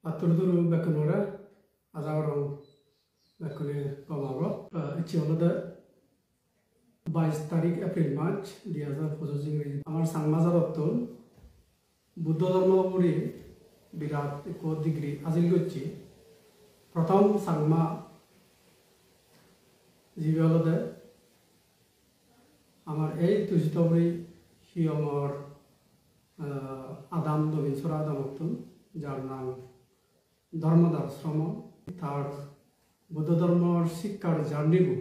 Atur-turu bekunora azawrong bekune pamaro ichiolada 22 তারিখ April March 2025 আমার সাংমাজারত্ব বুদ্ধ ধর্মপুরী বিরাট এক ডিগ্রি আজিল করছি প্রথম সাংমা জীবলদে আমার এই তুজিতবরি হিয়মর আদাম দবিনসরা আদামত্তন যার নাম ধর্মদাশ্রম তার বুদ্ধ ধর্মর শিক্ষার জার্নিবু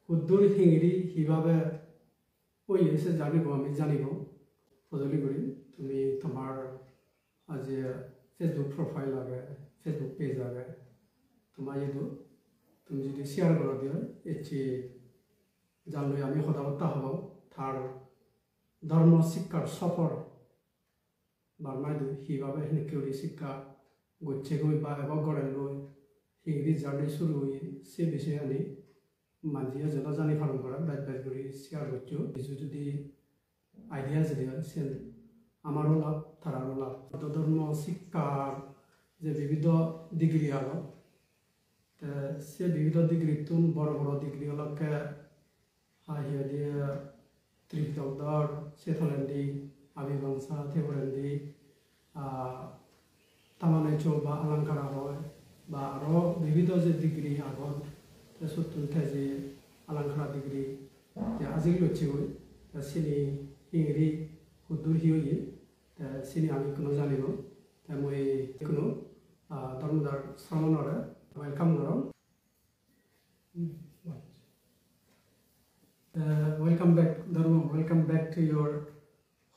হুদ্দুর হিংরি হিভাবে ওই এসে জানিব আমি জানিব ফজলি করি তুমি তোমার যে ফেসবুক প্রোফাইল আগে ফেসবুক পেজ আগে তোমার এদু তুমি যদি শেয়ার করে দিও এটি জানলে আমি সদাবত্তা হব তার ধর্ম শিক্ষার সফর বারমাইদু হিভাবে হিনকেউরি শিক্ষা গচ্ছে গই বা এবার গড়ে লই হিংরি জার্নি শুরু হয়ে সে বিষয়ে আনি মানজিয়া যেন জানি ফার্ম করা ব্যাচ ব্যাচ করে শেয়ার করছো কিছু যদি আইডিয়া যদি হয় সে আমারও লাভ তারারও লাভ ধর্ম শিক্ষার যে বিবিধ ডিগ্রি আলো সে বিবিধ ডিগ্রি তুন বড় বড় ডিগ্রি অলকে হাহিয়া দিয়ে ত্রিদর সেথলেন্দি আবিবংশা থেবরেন্দি তামানে চৌ বা অলঙ্কারা হয় বা আরও বিবিধ যে ডিগ্রি আগত সত্তর যে আলাংখারা ডিগ্রি যে আজিল লচ্ছি হই চিনি হিংরি হুদ্দুর হিয়ে চিনি আমি কোনো জানিব তাই মই কোনো ধর্মদার শ্রমণরে ওয়েলকাম করম welcome back to your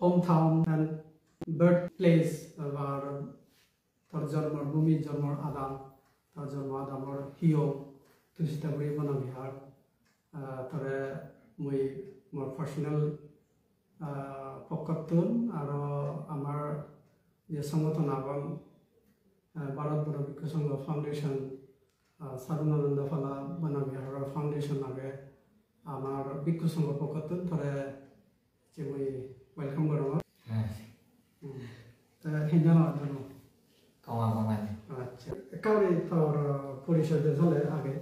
hometown and birthplace our tor jormor bhumi jormor adam tor jormor adamor hiyo তুজিতবরি বনবিহার তরে মই মোর পার্সোনাল পক্ষতুন আর আমার যে সংগঠন আবন ভারত বড় বিজ্ঞ সংঘ ফাউন্ডেশন সাধনানন্দ ফালা বনবিহার ফাউন্ডেশন আগে আমার বিজ্ঞ সংঘ পক্ষতুন তরে যে মই ওয়েলকাম করব হিন্দানো জানো কমা মানে আচ্ছা কাউরে তোর পরিচয় হলে আগে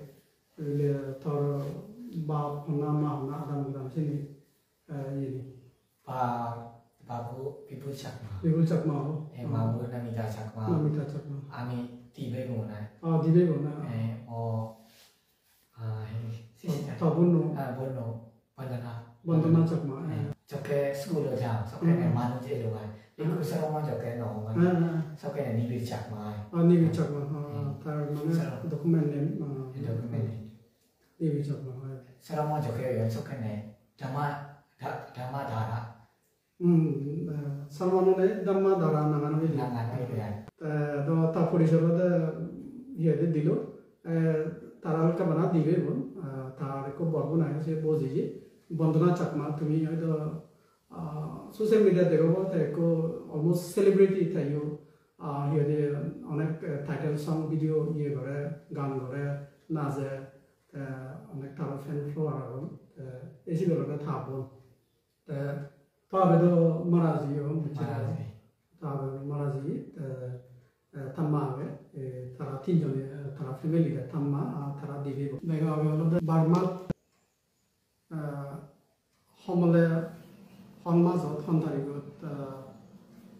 তোর বাপ না মা না আদাম গ্রাম চিনি বাবু বিপুল চাকমা মাবু নামিতা চাকমা আমি দিবে বোনা দিবে বোনা ও তবুনো বনো বন্দনা চাকমা 저게 스쿨로 자 석회는 많은 제로 와 이거 사람만 저게 너무 석회는 니비 작마 니비 작마 তার মানে ডকুমেন্ট নেম 도쿠멘트 নিবি চাকমা 사람만 저게 석회네 담마다라 সালমাননে দাম্মা দারা নাগানো হইল তো তা পরিষদে ইয়েতে দিল তারা হালকা বানা দিবে বোন তার খুব বড় বোন আছে বোঝি বন্দনা চাকমা তুমি হয়তো সোশ্যাল মিডিয়া দেখো তো অলমোস্ট সেলিব্রিটি তাইও ইয়ে অনেক টাইটেল সং ভিডিও ইয়ে করে গান করে নাচে অনেক তার ফ্যান ফ্লোয়ার আগুন এসি বেলাটা থাকবো তাবে তো মারাজিও তাবে মারাজি থাম্মা হবে তারা তিনজনে তারা ফ্যামিলিতে থাম্মা তারা দিবি দেখা হবে হলো বার্মাত সমলে সমাজত সন্তানিকত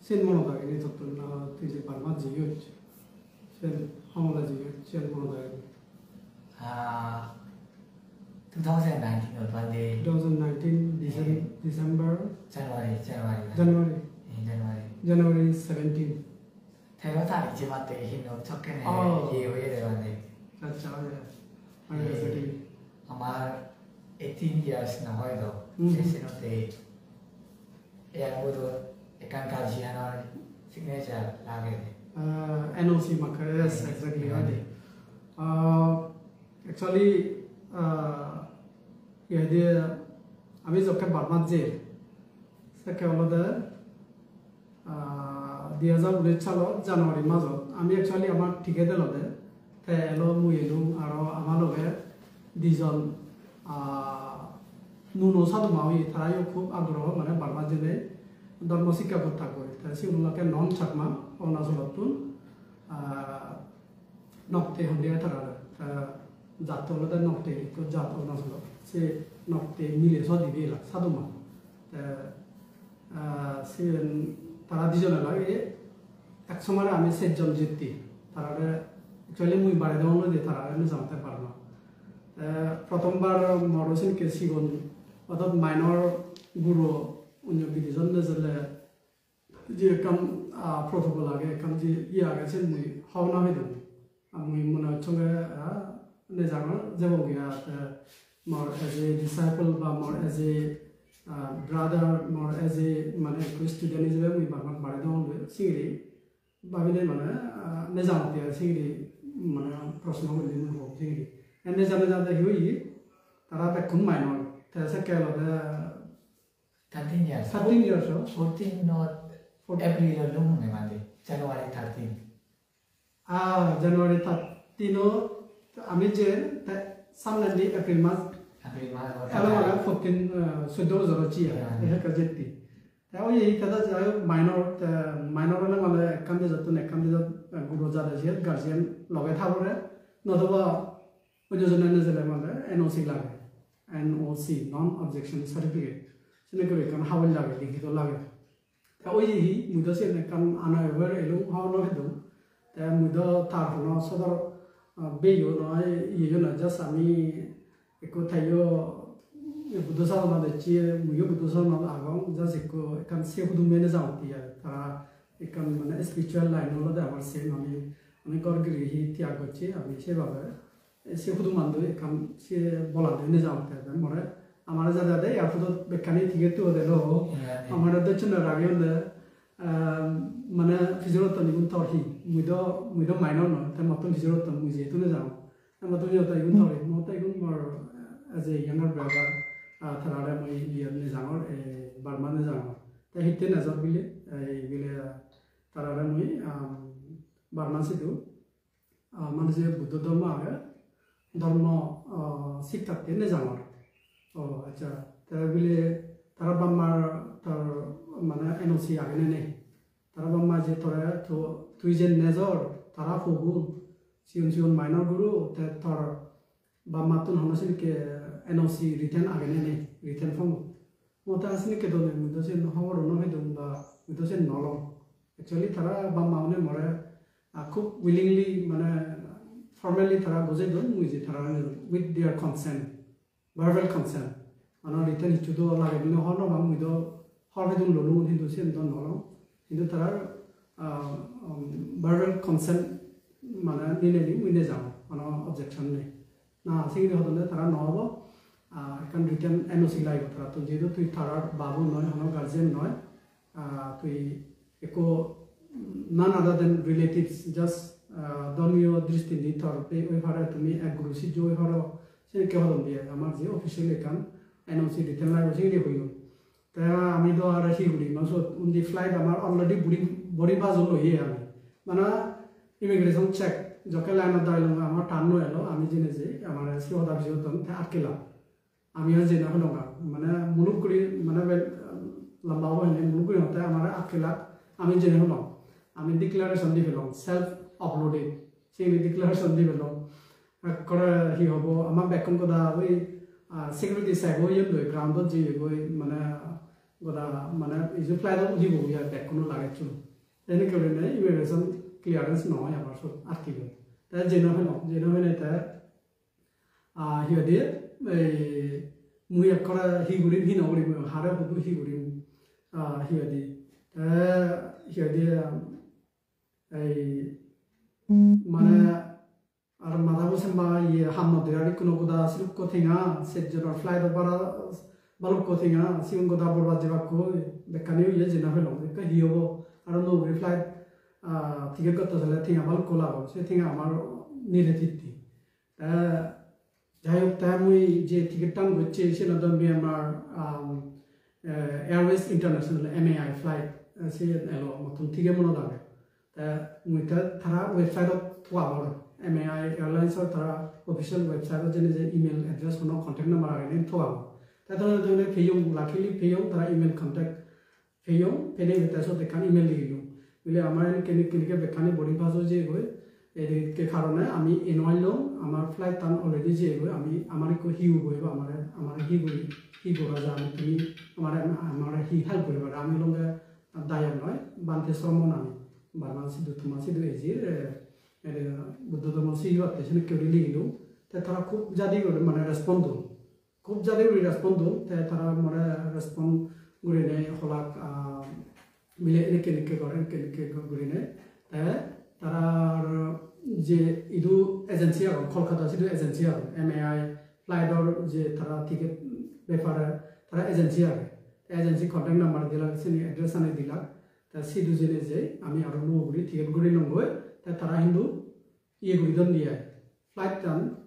চেন মনোদাগিনী যতন তুই যে বার্মাত জিয়ত চেন সমলে জিয়ত চেন মনোদাগিনী 2019 or 2019 December January 17 대화다 이제 맞대 힘이 없었겠네 예외에 대한데 अच्छा 아마 18 years 나와도 세시노데 양보도 약간 가지하는 시그니처 라게 NOC makar yes exactly actually ইহাদি আমি যকে বার্মাত যে সেকে হলদে 2019 সালত জানুয়ারি মাজত আমি একচুয়ালি আমার টিকেট লদে তে এলো মুই এলো আর আমার লগে দুজন নুনো সাধু মাউই তারাইও খুব আগ্রহ মানে বার্মাত যেতে ধর্ম শিক্ষা কথা কই তা সিগুলোকে নন চাকমা অরুণাচলতুন নকতে হন্দিয়া তারা জাত হলদে নকতে জাত অরুণাচল সে নকতে মিলে সদি বেলা সাদুমা সে তারা দুজনে লাগে এক সময় আমি সেজন জিতি তারা একচুয়ালি মুই বাড়ি দেওয়া দিয়ে তারা জানতে পারব না প্রথমবার মরসিন কে সিগন অর্থাৎ মাইনর গুরু অন্য বিধিজন নজলে যে কাম প্রটোকল আগে কাম যে আগে মুই হওয়া হয়ে দেব আমি মনে হচ্ছে নেজানো যাবো গিয়া মর এজ এ ডিসাইপল বা মর এজ এ ব্রাদার মর এজ এ মানে স্টুডেন্ট হিসেবে মুই বারবার বাড়ি দেওয়া সিঁড়ি ভাবিলে মানে নেজানতে সিঁড়ি মানে প্রশ্ন করলে হোক সিঁড়ি নেজানে যাতে হই তারা বেকুন minor তাছে কেলতে 13 years 13 years 14 not April lung ne mande January 13 January 13 আমি যে সামনে এপ্রিল মাস এলাকা 14 14 জি এটা কাজেতি তাও এই কথা যায় মাইনর মানে কামে যত নে কামে যত গুরু যারা যে গার্জিয়ান লগে থাবরে নদবা ওজনে নজলে মানে এনওসি লাগে এনওসি নন অবজেকশন সার্টিফিকেট সেনে করে কাম হাওল লাগে লিখিত লাগে তা ওই মুদো সেনে কাম আনা এবার এলো হাওনো হেদু তা মুদো তার হনো সদর বেয়ো নয় ইয়ে না জাস্ট আমি একো থাইও বুদ্ধসাল না দেখি মুয়ো বুদ্ধসাল না আগম জাস্ট একো কাম সে হুদু মেনে যাওতি তারা একাম মানে স্পিরিচুয়াল লাইন হলো দে আমার সে আমি গরগরি ত্যাগ করছি আমি সেভাবে সে হুদু মানদো একাম সে বলা দেনে যাওতে মরে আমার যা দাদা এয়ারপোর্ট বেকানি থেকে তো দেলো আমার দচ্ছন রাগে মানে ফিজিওলজি নিগুন তহি মুইদো মাইনর নয় তা মতন ফিজিওলজি মুই যেহেতু না যাও মতন যেহেতু ইগুন তহি মত ইগুন মর এজ এ ইয়াঙ্গার ব্রাদার তারা মই ইয়ার নে জাঙর বার্মা নে জাঙর তা হিতে নাজর বিলে এই বিলে তারা মই বার্মা সিদু মানে যে বুদ্ধ ধর্ম আগে ধর্ম শিক্ষাতে নে জাঙর ও আচ্ছা তারা বিলে তারা বাম্মার তার মানে এনওসি আগে নেই তারা বাম্মা যে তোরা তো তুই যে নেজর তারা ফগুন সিউন মাইনর গুরু তার বাম্মা তুন হনসিন কে এনওসি রিটার্ন আগে নেই রিটার্ন ফর্ম মতা আসিন কে দনে মুদো সে নহর ন হে দম বা মুদো সে নলম एक्चुअली তারা বাম্মা মানে মরে খুব উইলিংলি মানে ফর্মালি তারা বুঝাই দন মুই যে তারা with their consent verbal consent ana written hichudo lage bino hono bang mido horbe dun lolu hindu sen don holo hindu tarar verbal consent mana nile ni mine jam ana objection ne na sing ni hodone tara nobo kan written NOC lage tara to jedo tui tarar babu noy hono guardian noy tui eko none other than relatives just ধর্মীয় দৃষ্টি নি তরফে ওই ভাড়া তুমি এক গুরু সি জয় ভাড়া সে কে হলম দিয়ে আমার যে অফিসিয়াল একান এনওসি রিটার্ন লাগে সেগুলি হইল তা আমি তো আর সিগুড়ি নস উন্দি ফ্লাইট আমার অলরেডি বড়ি বাজল লইয়ে আমি মানে ইমিগ্রেশন চেক যকে লাইনত দাঁড়াইলাম আমার টান এলো আমি জেনে যে আমার সিহদা বিজতন আটকেলাম আমিও জেনে হলো মানে মুলুক করি মানে লম্বা হয়নি মুলুক করি হতে আমার আটকেলা আমি জেনে হলাম আমি ডিক্লারেশন দি পেলাম সেলফ আপলোডেড সেই ডিক্লারেশন দি পেলাম করে হি হব আমার বেকন কথা ওই সিকিউরিটি সাইব ইয়ে লই গ্রাউন্ডত যে গই মানে কথা মানে ইজু ফ্লাইটত উঠিব ইয়ার বেকনো লাগাইছো এনে করে নে ইমিগ্রেশন ক্লিয়ারেন্স নহয় আমার সব আটকিব তা যেন হয় তা হিয়দি এই মুই একরা হিগুড়ি হি নগরি হারে বুদু হিগুড়ি হিয়দি হিয়দি এই মানে আর মাথা বসে মা ইয়ে হামদেরারি কোনো কথা সিলুক কথিঙা সেজর ফ্লাইট বারা বালুক কথিঙা সিউন কথা বরবাদ যাবা কই বেকানি ইয়ে জেনা হলো কে হিয়ব আর নো ফ্লাইট টিকেট কত চলে থিঙা বালুক কোলা সে থিঙা আমার নিরেতিতি যাই হোক তা মুই যে টিকেটটাম হচ্ছে সেটা তো আমি আমার এয়ারওয়েজ ইন্টারন্যাশনাল MAI ফ্লাইট সে এলো মতন ঠিকই মনে লাগে তা মুই তারা ওয়েবসাইটত থোৱা বড় MAI এয়াৰলাইন্সৰ তাৰা অফিসিয়াল ওয়েবসাইটত যে ইমেল এড্ৰেস কোনো কন্টেক্ট নাম্বাৰ আগে থোৱা তাতে ফেয়ং লাকিলি ফেয়ং তারা email contact Feyo, Pene Vitaso, the Kani Melilu. Will Amaran Kenika Bekani body pass Jego, Edit Karona, Ami Enoilo, Amar flight tan already Jego, Ami Amarico Hiu, Amara Hibu, Hibu, Amara He help with Ami longer Dianoi, Bante Somonami, Banasi to Tomasi to Ezir, Buddha what the Security Lilu, Tetara Kup Jadi Mana Respondo. Kup Jadi Respondo, Tetara Mora respond Gurine, Holak, Mille Gurine, Tara J. Idu Agency or Kolkata Sidu Agency, MAI, flight or J. Tara ticket, Befara, Tara Agency, Agency contact number, the Sini address and Dila, the Sidu J. Ami Arunu, ticket Gurinongo, Tara Hindu, Yeguridondia, flight done,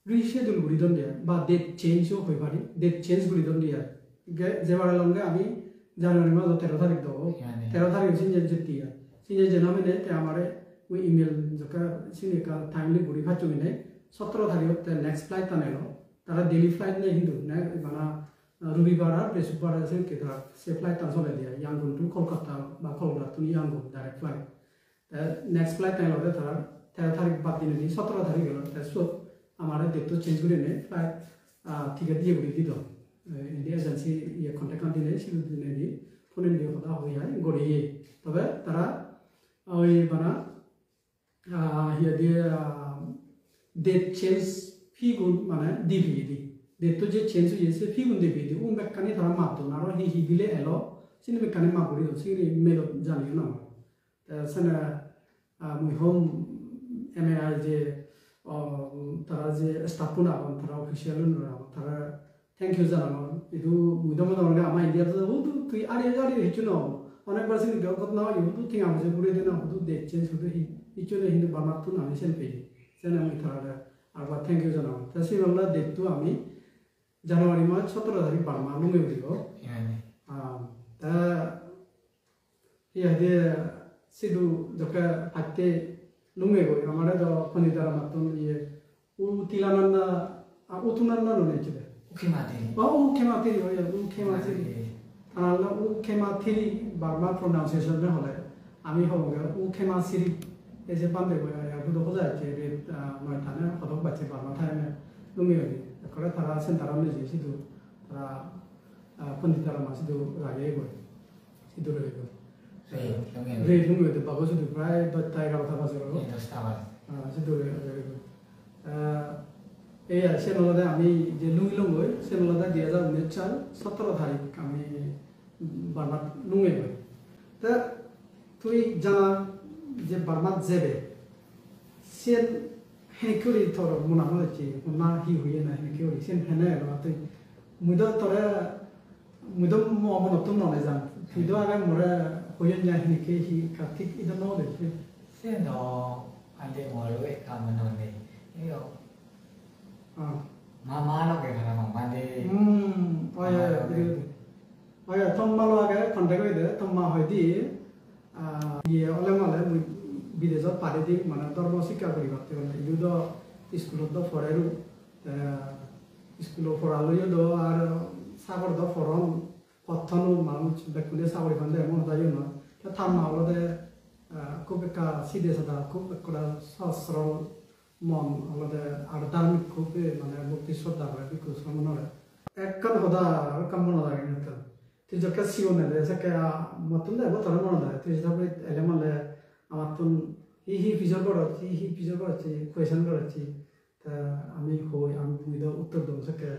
reschedule Guridondia, but they change your body, they change Guridondia. Jevar longer, Ami, January month of Terrataric, Terrataric Senior Jetia, Senior Genominate, Amare, we email the Sinica timely Gurihachumine, Sotro the next flight Tanelo, Tara daily flight in the Hindu, Nagana, Rubibara, Presupara, Senkita, say flight Tansolia, Yangon to Kolkata, Bakola to Yango, direct flight. The next flight Tanelo, the Terrataric Batin, Sotro Tarigo, that's so Amara did to change Gurine, flight ticket Dido. In the agency, you contact continuation with the Navy, put in the Hoya, Gori, Tove, Tara, Oibana, here they change Figun Mana, DVD. They took a change to say Figun DVD, Umbekani Ramato, Naro, he bile elo, Sinimekani Maburi, Siri Melo Janino. The Senator, my home MAIJ, Tarazi, Stapuna, Tara official, Tara. Thank you, Zanamo. We don't know my idea. Who do I know? On a person got now, you do think I was a good enough to do the change with each other in the Bamatuna and Senpay. Senamitra, thank you, Zanamo. Tassimala did to me January March, Sotra, Barma, Lungo. Here, there, Sidu, the Pate, Lumego, Amada, Ponidara Matun, Utilananda, Utunana nature. Oh, Kematiri, Kematiri, Barma pronunciation, Ami Hoga, Kemasiri is a band where I would have Montana, Hodobachi, Barmatana, Lumiri, the Corretara, Sentaram, Sidu, Ponditara Masidu, Rayego, Sidu. Read Lumu, the Bagosu, the bride, but Tiger of Tabasco, Sidu. Similar আমি যে লুঙ্গি লুঙ্গই similar 2019 17 তারিখ আমি বার্মাত লুঙ্গি গই তা তুই জানা যে বার্মাত যাবে সেন হেকুরি তোর মনা হচ্ছে না হি হইয়ে না হেকুরি সেন হেনে না তুই মুদ তোরে মুদ মন তো নলে জান তুই তো আগে মোরে হইয়ে না হেকে হি কাটিক ইদা নলে সেন নো আন্ডে মরবে কামননে ইয়ো Mama lo ke khara mang bande oya thomma lo age contact hoide thomma hoidi ye ole male bidesot pare di mana dharma shikha kori batte ole idu do school do foreru school foralo yo do ar sagor do foron pothonu manus bekule sagori bande emon dayo no ta thamma ole de kubeka sidesada kubeka sasro মন আলাদা আর ধার্মিক খুবই মানে ভক্তি শ্রদ্ধা করে বিকু সমনরে একখান হদা আর কাম মনে লাগে না তো তুই যখন সিওনে দে সেকে মতন দে বতর মনে দে তুই যখন এলেমালে আমার তো হি ফিজার করছি হি ফিজার করছি কোয়েশ্চন করছি তা আমি হই আমি বুঝে উত্তর দেব সেকে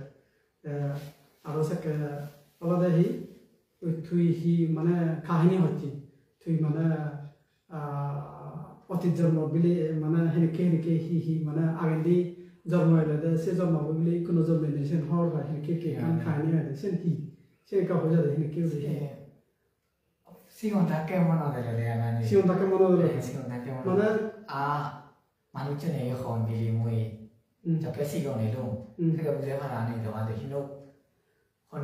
আরো সেকে আলাদা হি তুই হি মানে কাহিনী হচ্ছে তুই মানে অতীত জন্ম বিলি মানে হেনেকে হি মানে আগেদি জন্ম হইলে সে জন্ম বিলি কোনো জন্ম নেই সেন হর হয় হেনেকে খাইনি হয় সেন হি সে কাউ হয়ে যায় হেনেকে সিগন্তাকে মনে হলে মানে সিগন্তাকে মনে হলে মানে মানুষজনে এখন বিলি মুই যকে সিগনে লুম সেকে বুঝে ভাড়া নেই তোমাদের হিনো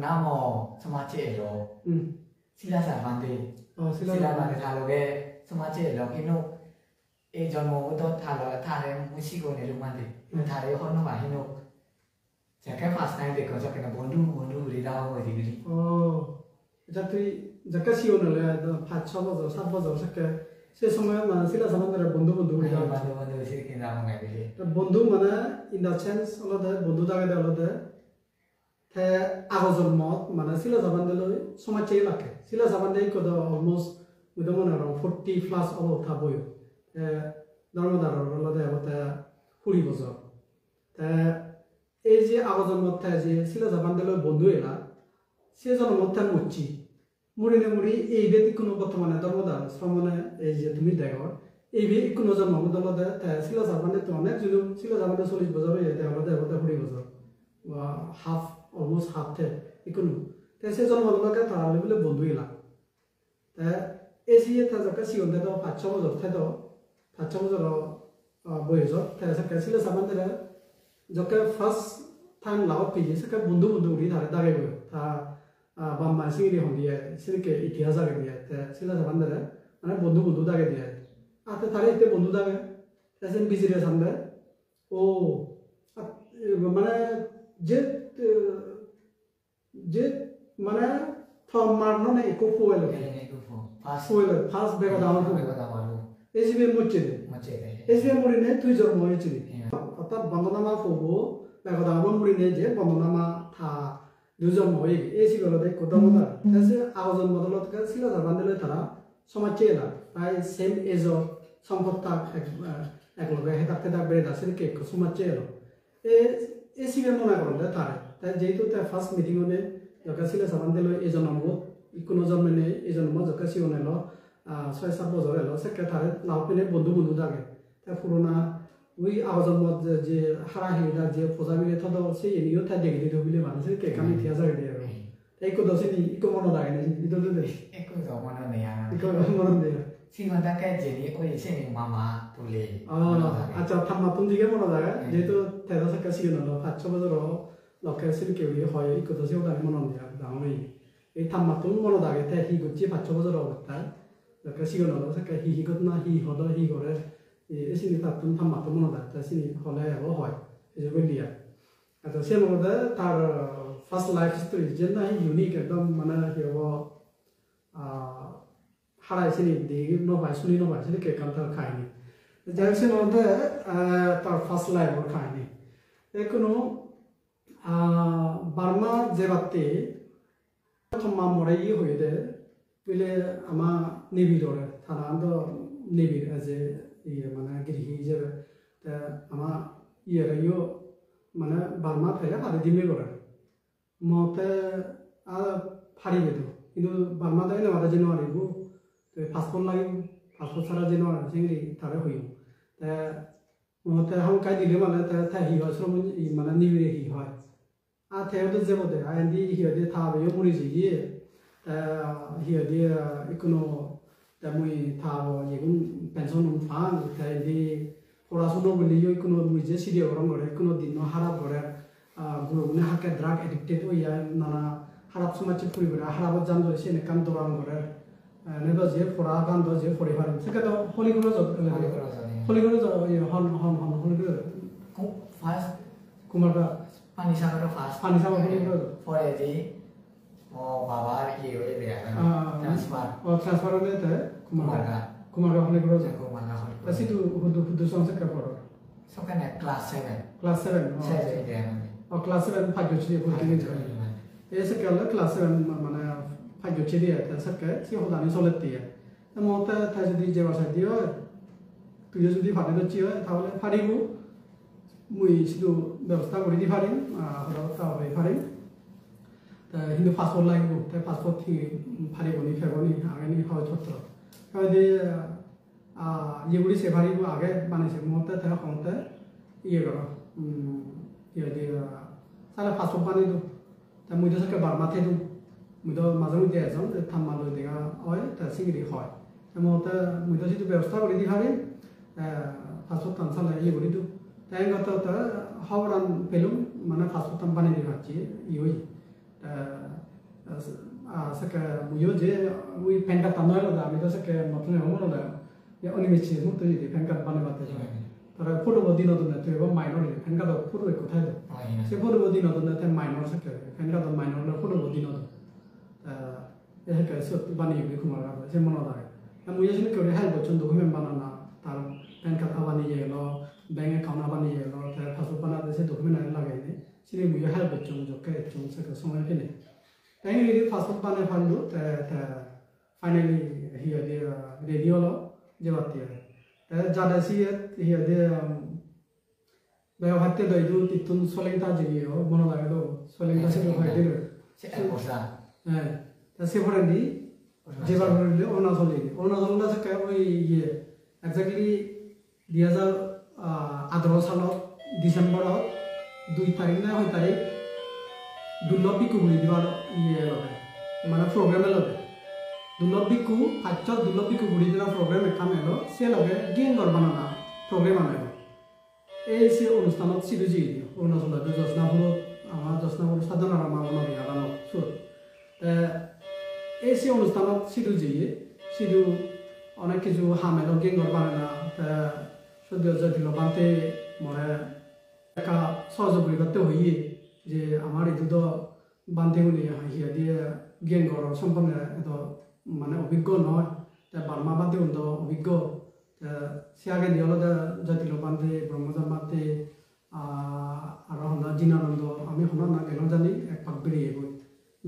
নাম সমাজে এলো সিলাসা বান্ধে সিলা বান্ধে থালোগে সমাজে এলো হিনো এই জন্ম তো থালে মুসিগনে লুম বান্ধে থালে হন বাহিনো যাকে ফার্স্ট টাইম দেখো যাকে বন্ধু বন্ধু রিলাও হয়ে দিবি ও এটা তুই যাকে সিও নলে 5-6 বছর 7 বছর থাকে সে সময় মানে সিলা সামান্দের বন্ধু বন্ধু হয়ে যায় বন্ধু মানে ইন দ্য সেন্স অলদে বন্ধু থাকে অলদে তে আগজর মত মানে সিলা সামান্দের সময় চেয়ে লাগে সিলা সামান্দের কত অলমোস্ট উইথ মনে হয় 40 প্লাস অবস্থা বই ধর্মদারর অলদে হতে 20 বছর তে এই যে আগজর মধ্যে যে সিলা সামান্দের বন্ধু এলা সে জন্মতে মুচি মুড়ি না মুড়ি এই বেদি কোনো বর্তমানে ধর্মদার শ্রমণে এই যে তুমি দেখো এই বে কোনো জন্ম দলদে সিলা সাবানে তো অনেক যদি সিলা সাবানে 40 বছর হয়ে যায় হতে হতে 20 বছর বা হাফ অলমোস্ট হাফ থে ইকুনো তে সে জন্ম দলকে তারা বলে বন্ধু এলা তে এই যে তা যাকে সিওনতে তো 5-6 বছর থেতো 5-6 বছর বয়স তে সে সিলা সাবানে যাকে ফার্স্ট টাইম লাভ পেয়ে সে বন্ধু বন্ধু উড়ি ধারে দাগে গো তা বাম্মা সিংরি হন দিয়ে সিরকে ইতিহাস আগে দিয়ে সিলা সাবান্দারে মানে বন্ধু বন্ধু দাগে দিয়ে আতে তারে এতে বন্ধু দাগে এসেন বিজিরে সামনে ও মানে যে যে মানে ফর্ম মারনো না ইকো ফুয়েল ফার্স্ট বেগা দাম এসিবে মুচে এসিবে মুড়ি নে তুই জন্ম হয়েছিল অর্থাৎ বন্দনামা ফবো বেগা দাম মুড়ি নে যে বন্দনামা থা দুজন হয়ে এসি গেল দেখ কত মজা তাছে আগজন বদলত ছিল জাবান্দলে তারা সমাজ চেলা প্রায় সেম এজ সম্পত্তা একলগে হেতাতে দা বেড়ে দাসের কে সমাজ চেলো এসি বে মনে করলে তারা তাই যেহেতু তা ফার্স্ট মিটিং হলে যকা ছিল জাবান্দলে এজন নম্বর কোনো জন্মনে এজন নম্বর যকা ছিল নেলো 6-7 বছর এলো সেকে তারে লাভ পেনে বন্ধু বন্ধু থাকে তা পুরোনা ওই আগজন মত যে হারা হিদা যে ফজাবিলে থদ সে এনিও তা দেখি দিতে বলে মানুষের কে কামি ইতিহাস আগে দিয়ে এই কো দসে নি ইকো মনো দাগে নি ইতো দে একো জমানো নেই ইকো মনো দে সিমাদাকে জেনি ওই সে মামা তুলে আচ্ছা থাম্মা তুম দিকে মনো দাগে যেহেতু তেদা সাকা সিগনো 5-6 বছর লকে সিলকে হয় ইকো দসে ওটা মনো দিয়া দামি এই থাম্মা তুম মনো দাগে তে হি গুজি 5-6 বছর অবস্থা লকে সিগনো সাকা হি গতনা হি হদ হি করে এসিনি তাতুন থাম্মা তুম মনো দাগে সিনি হলে হয় এই যে বলিয়া আচ্ছা সে মধ্যে তার ফার্স্ট লাইফ স্টোরি যেটা ইউনিক একদম মানে হিরো হারাই সিনি দিকে নবাই শুনি নবাই সিনি কে কান্তার খায়নি যাই সে মধ্যে তার ফার্স্ট লাইফ ওর খায়নি এখনো বার্মা যে বাতে থম্মা মরাই হয়ে দে বলে আমা নেভি ধরে তারা তো নেভির এজ এ ইয়ে মানে গৃহী হিসেবে তা আমা ইয়ে ইয়ে মানে বার্মা ফেলে ফারি দিমে করে মতে ফারি বেদ কিন্তু বার্মা দেয় না মাথা যেন আনিব তো পাসপোর্ট লাগিব পাসপোর্ট ছাড়া যেন চিংড়ি তারে হইব তা মতে হাম কাই দিলে মানে তা হি হয় শ্রম মানে নিবিড়ে হি হয় আর থেওতে যে বদে আইন্দি হিয়দে থাবে মুড়ি জিগিয়ে হিয়দে ইকোনো তা মুই থাবো যেগুন পেনশন ফান তাইদি পড়াশোনা বলি কোনো মুজে সিরিয়া গরম করে কোনো দিন হারাপ করে গুরুগুনে হাকে ড্রাগ এডিক্টেড হইয়া নানা হারাপ সমাজ পরিবার হারাপত জান ধরে সে কাম দরাম করে নেব যে পড়া গান যে পড়ে পারে সেটা তো হলিগুলো হলিগুলো হন হন হন হলিগুলো ফার্স্ট কুমারটা পানি সাগর ফার্স্ট পানি সাগর হলিগুলো পরে যে ও বাবার কি হয়ে দেয়া ট্রান্সফার ট্রান্সফার হলে তে কুমারগা কুমারগা হলিগুলো কুমারগা হলিগুলো তা সিটু হুদু সংসে কা পড়ো সকানে ক্লাস 7 ক্লাস 7 7 দেয়া ক্লাস 7 ফাইভ হচ্ছে ভর্তি নিতে এসে কেলে ক্লাস 7 মানে ফাইভ হচ্ছে দিয়ে তা সকে সি হদানি চলেতে তা মতে তা যদি যে ভাষা দিও তুই যদি ফাটে দচ্ছি হয় তাহলে ফারিব মুই শুধু ব্যবস্থা করে দি পারিম আর তাহলে পারিম তা কিন্তু পাসপোর্ট লাগিব তাই পাসপোর্ট ফারিবনি ফেবনি আগেনি হয় ছত্র কারণ যেগুলি সে ফারিব আগে বানাইছে মতে তাই হতে ইয়ে কর ইয়ে দিয়ে তাহলে পাসপোর্ট বানাই দিও তা মুই তো সকে বারমাতে দিও মুই তো মাঝে মধ্যে এজন থাম্মা লই দেখা হয় তা সিগিরি হয় তা মতে মুই তো সেটু ব্যবস্থা করে দি পারিম পাসপোর্ট টানসালে ইয়ে করে দিও তাই গত হওয়ান পেলুম মানে পাসপোর্ট টান বানাই দিয়ে ভাবছি ইয়ে সকে মুইও যে ওই প্যান কার্ড টানো হলো আমি তো সকে নতুন হলো না অনিমেছি মুক্ত যদি প্যান কার্ড বানাবাতে তারা ফটো বদি নতুন তুই এবং মাইনর প্যান কার্ড ফটো কোথায় দাও সে ফটো বদি নতুন তাই মাইনর সকে প্যান কার্ড মাইনর ফটো বদি নতুন cái sự ban nhiều cái khung là xem món nào em muốn những cái help cho chúng document banana tar bank account bani je lo bank account bani je lo ta passport bana de se document này lage ne sini mu help cho cái chung se ka somai ke ne tai ni passport bana phandu ta finally here the radio lo je batte ta jada si here the Bahwa hati dah itu titun soling ta jadi yo, mana lagi tu soling ta sih hoy dia. Posa. Tapi sekarang ni, jawab beri orang soling dah sekarang ini exactly dia dah 18 salah Desember 2 tarik na hoy tarik Dunlop biku beli di mana ini loh, mana program loh. Dunlop biku, acak Dunlop biku beli di mana program kami loh, saya loh game korban mana program mana. এই সে অনুষ্ঠানত সিরুজি অরুণাচলত জসনাপুরত আমার জসনাপুর সাধারণ আমার মনে আগানো সুর এই সে অনুষ্ঠানত সিরুজি সিরু অনেক কিছু হামেল গেঙ্গর বানানা সদ্য দিল বানতে মনে একা সহযোগী করতে হইয়ে যে আমার এই তো বানতে হলে হাইয়া দিয়ে গেঙ্গর সম্পন্ন এত মানে অভিজ্ঞ নয় বার্মা বানতে হতো অভিজ্ঞ siaga dia lo dah jadi lo bande Brahmada mate arah honda jinarando ami honda na keno jani ek pagberi ego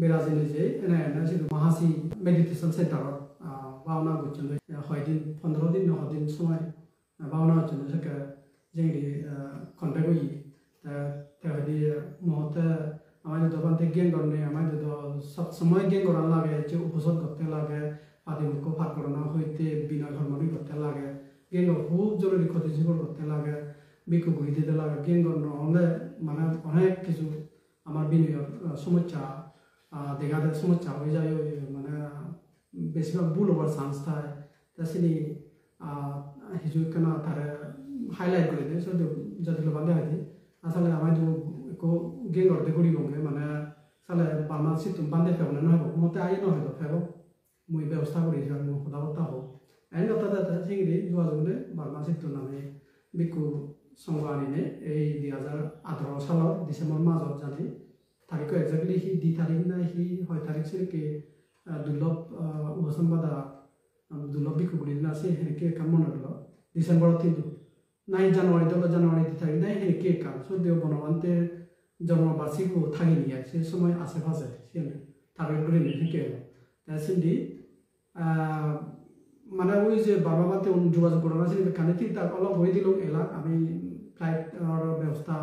berazini je ena sidu mahasi meditation center bauna guchunde hoidin 15 din 9 din সময় bauna guchunde seka jengri contact hoi ta hodi mohte amai do bande gen gorne amai do sab সময় gen goran lage je upasad korte lage আদিম কো ভাগ করনা হইতে বিনা ধর্মনি করতে লাগে গেঙ্গ খুব জরুরি ক্ষতি জীবন করতে লাগে বিকু গুই দিতে লাগে গেঙ্গ নহলে মানে অনেক কিছু আমার বিনিয়োগ সমস্যা দেখা যায় সমস্যা হয়ে যায় মানে বেশিরভাগ ভুল হওয়ার চান্স থাকে তাছাড়ি হিজু কেন তারা হাইলাইট করে দেয় সব যদি বান্ধে হয় আসলে আমার গেঙ্গ করতে করি গঙ্গে মানে সালে বার্মা সিতুম বান্ধে ফেবলে নহব মতে আই নহব ফেব muy ব্যবস্থা করি যে আমি কথা বলতে হব এই কথা সিংড়ি যোগাযোগে বার্মা চিত্র নামে বিকু সংবাদিনে এই 2018 সালের ডিসেম্বর মাসত জানি তারিখ এক্সাক্টলি হি 2 তারিখ না হি 6 তারিখ সিরকে দুর্লভ উপসংবাদা দুর্লভ বিকু গুলি না সে হেকে কাম মনে হলো ডিসেম্বর 3 নাই জানুয়ারি 2 তারিখ নাই হেকে কাম সদ্য বনবান্তে জন্মবার্ষিক থাকি নিয়ে সে সময় আশেপাশে সে তারিখ গুলি হেকে সিন্ডি মানে ওই যে বাবা মাতে যোগাযোগ করা আছে কানে তিনটা অলপ হয়ে দিল এলা আমি ফ্লাইট ব্যবস্থা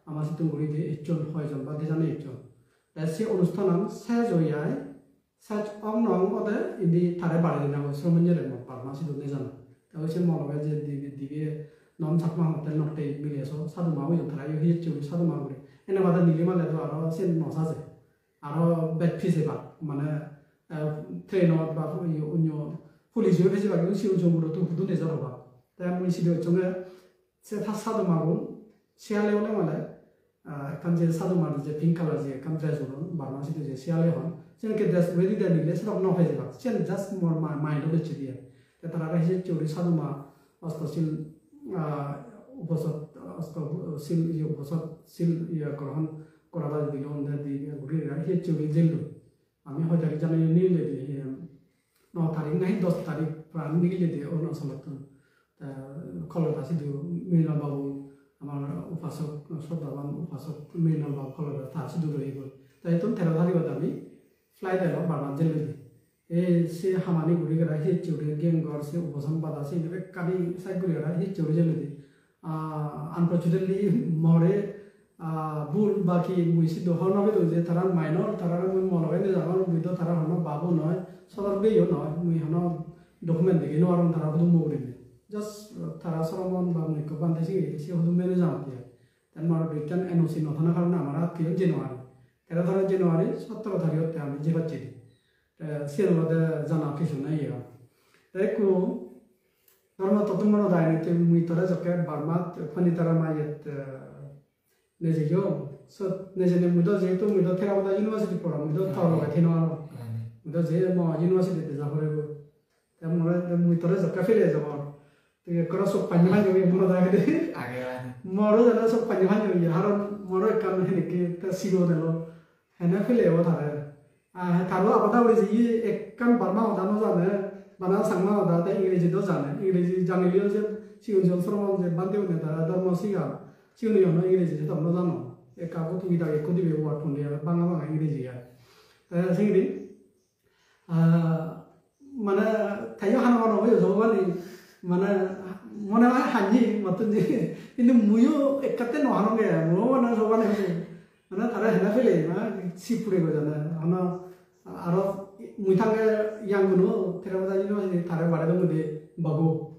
আমার সাথে করে দিয়ে একজন হয়জন বা দুজনে একজন সে অনুষ্ঠান শেষ হয়ে যায় শেষ অং নং ওদের ইন্দি তারে বাড়ি দিন শ্রমঞ্জের বাবা সাথে নিয়ে জানো তাহলে সে মনে হয় যে দিবে নম চাকমা হতে নটে মিলে আসো সাধু মা ওই তারা ইয়ে চুরি সাধু মা করে এনে বাদে নিলে মানে তো আরো সে নসাজে আরো বেড ফিসে বা মানে 트레이너 바 어ন্য 폴리스 회지 바 시우 정보로 또 부도 내서 봐. 때문에 시도 정에 세타 사도 마고 시알레 올레 말에 간제 사도 말 이제 핑칼라지 감자서는 말마시도 이제 시알레 한 저렇게 데스 레디 데니 레스로 너 회지 봐. 전 just more my mind of the dia. 때따라가 이제 우리 사도마 어스토실 উপসত অস্তিল উপসত seal গ্রহণ করা দিল দি ঘুরে হে চুরি জেলু আমি হয় তারিখ জানি নিলে দিয়ে 9 তারিখ নাই 10 তারিখ প্রাণ নিলে দিয়ে অরুণাচলত খলতা সিধু মিলন বাবু আমার উপাসক শ্রদ্ধাবান উপাসক মিলন বাবু খলতা তা সিধু রয়ে গেল তাই তো 13 তারিখ আমি ফ্লাইট এলো বারবার জেলে দিয়ে এই সে হামানি ঘুরে গেলা হে চুরি গেঙ্গর সে উপসম বাদা সে কারি সাইড ঘুরে গেলা হে চুরি জেলে দিয়ে আনফর্চুনেটলি মরে ভুল বাকি মুইসি দহর নবে তো যে তারা মাইনর তারা মুই মনবে নে জানো মুই তো তারা হন বাবু নয় সদর বেইও নয় মুই হন ডকুমেন্ট দেখি নো আরন তারা বুদু মগরি জাস্ট তারা সরমন বা মুই কো বান্দেছি সে হুদু মেনে জানতে তার মার রিটার্ন এনওসি নথানা কারণে আমরা কে জানুয়ারি 13 জানুয়ারি 17 তারিখতে আমি যে বাচ্চি সে মধ্যে জানা কিছু নাই একু ধর্ম ততমন দায়নিতে মুই তোরা জকে বার্মা ফনি তারা মাইত নেজেও সো নেজেনে মুদো যেহেতু মুদো থেরাওদা ইউনিভার্সিটি পড়া মুদো তাওলো গাথিনো মুদো যে ম ইউনিভার্সিটিতে যাবরে তা মরে মুই তোরা জকা ফেলে যাব তে করা সব পানি ভাই গই মনো দাগে দে আগে মরো জানা সব পানি ভাই গই হার মরো কাম হেনে কে তা সিগো দেলো হেনা ফেলে ও তারে 다루 아바다 우리 이 액간 바마 오다노 자네 바나 상마 오다다 잉글리지도 자네 잉글리지 자네리오 지금 저 서로 이제 만대우네 다 더머시가 지금 요노 잉글리지 도 노자노 에카고 투기다 에코디 베고 와톤데 방아방아 잉글리지야 생일이 mana tayo 하나만 오면 저번에 mana 한지 어떤지 근데 무요 එක때 노하는 게 뭐나 저번에 mana 다른 해나 필에 시프레 거잖아 아마 알아 무탕게 양구노 테라바다 유니버시티 다른 말에도 근데 bago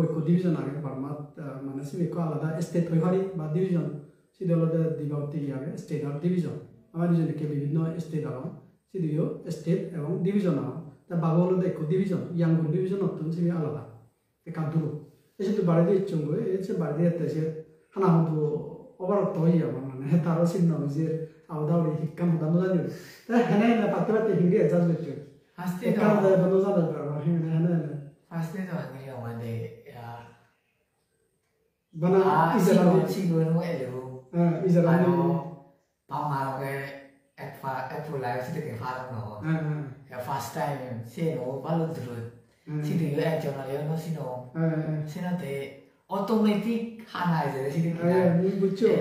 eko division age barma mana simi ko alada state hoihari ba division sidolada dibauti age state or division amari jone ke bibhinno state aro sidio state ebong division aro ta bago alada eko division yangon division otton simi alada ekaduru esetu baride ichungo ese baride etese hana hodu over toy amane taro sinno je awdauri hikkan hoda nodani ta hena patte hinge adjust Pasti ekkan dong. da banoza da hena Pasti dong ini orang deh ya. bana Siapa izarani sih gue nunggu elu. izarani Pamal ke apply sih ke farm no. Ya first time sih no baru terus. Sih dia jurnal ya no sih no. Sih nanti otomatis hana aja sih dia. bucco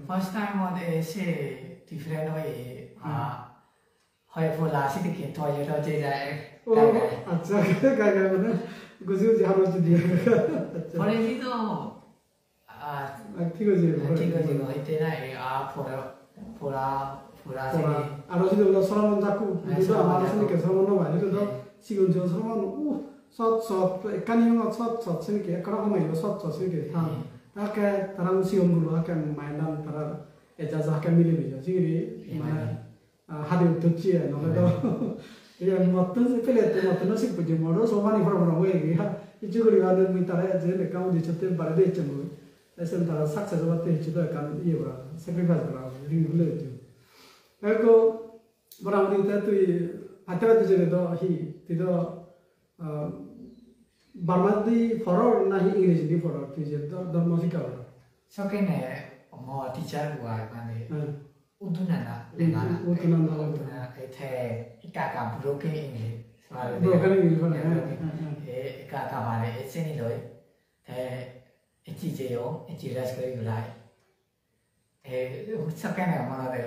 First time one sih different way. Hay pula sih dia toy itu aja. अच्छा क्या बना गुजर जहाँ रोज दिया Boleh itu. ठीक हो जाए ठीक है itu ना pura sih. आरो sih तो सलामान जाकू itu हमारे sini के सलामान ना वाले तो सिगुन जो Salman sot kan yang sot sini के kalau kamu itu sot sini के था ताकि तरंग सिगुन dulu akan mainan तरंग ejazah akan milih bisa sini mana hadir tuci ya nolak itu ya motor sih pelete motor nasi puji motor somani orang gue ya itu gue lihat minta ya jadi kamu dicetin pada dia cemuru esen tara sukses waktu itu kan iya berapa sacrifice berapa ini boleh itu aku berapa itu tuh hati-hati jadi itu itu barmadi forward nahi English di forward itu jadi itu masih kau So kene mau teacher gua kan utunana ete ikaka broken English. broken English mana ikaka mane seni loi echi jeyo echi ras kari gulai so kene mana de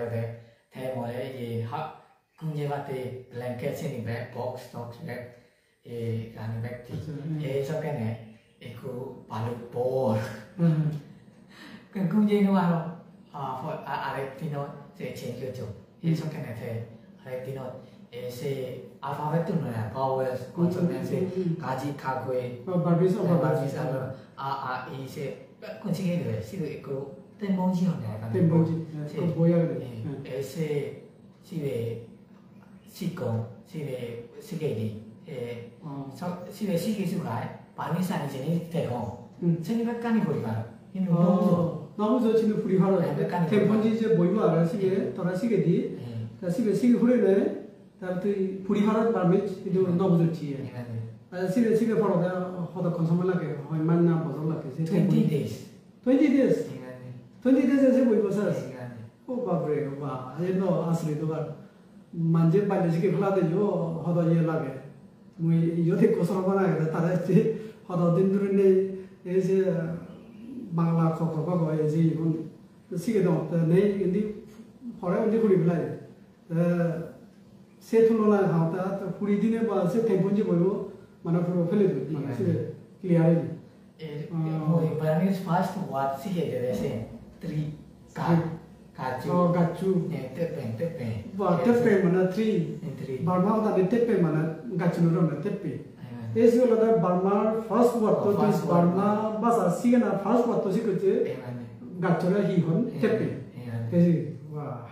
mole ye ha kunje bate blanket seni bag box bag kan bag ti so kene eku palu por kunje no aro Argentino se change yo eso que me hace Argentino ese alfabeto no era vowels consonants kaji kagwe barbisa a y se consigue de si de ko temboji no era temboji voy a ver ese si de sikon si de sigedi si de sigi sugai parmesan ni jeni te ho seni bakani boliba ini 너무 저 지금 불이 화로 대본지 이제 모이고 알아 시계 돌아 시계 뒤 시계 후레네 다음에 불이 화로 밤에 이제 너무 좋지 시계 바로 내가 하다 컨섬을하게 얼마나 버설라게 20 days 20 days 20 days에서 모이고 살았어 오 바브레 와 얘도 아스리도 봐 만제 빨리 시계 불러대요 하다 연락해 뭐 요새 고소하거나 다르지 하다 딘드르네 이제 Bangla koko ezi pun sige dong nei indi hore undi kuri belai se thulona hauta kuri dine ba se tempunji boyo mana puro fele mana se clear moi Burmese first word sige de se three kachu gachu tepe ba tepe mana three Burma da tepe mana gachu no na tepe esi ola Burma first word to this Burma basa sige na first word to sige gachora hi hon tepe esi wah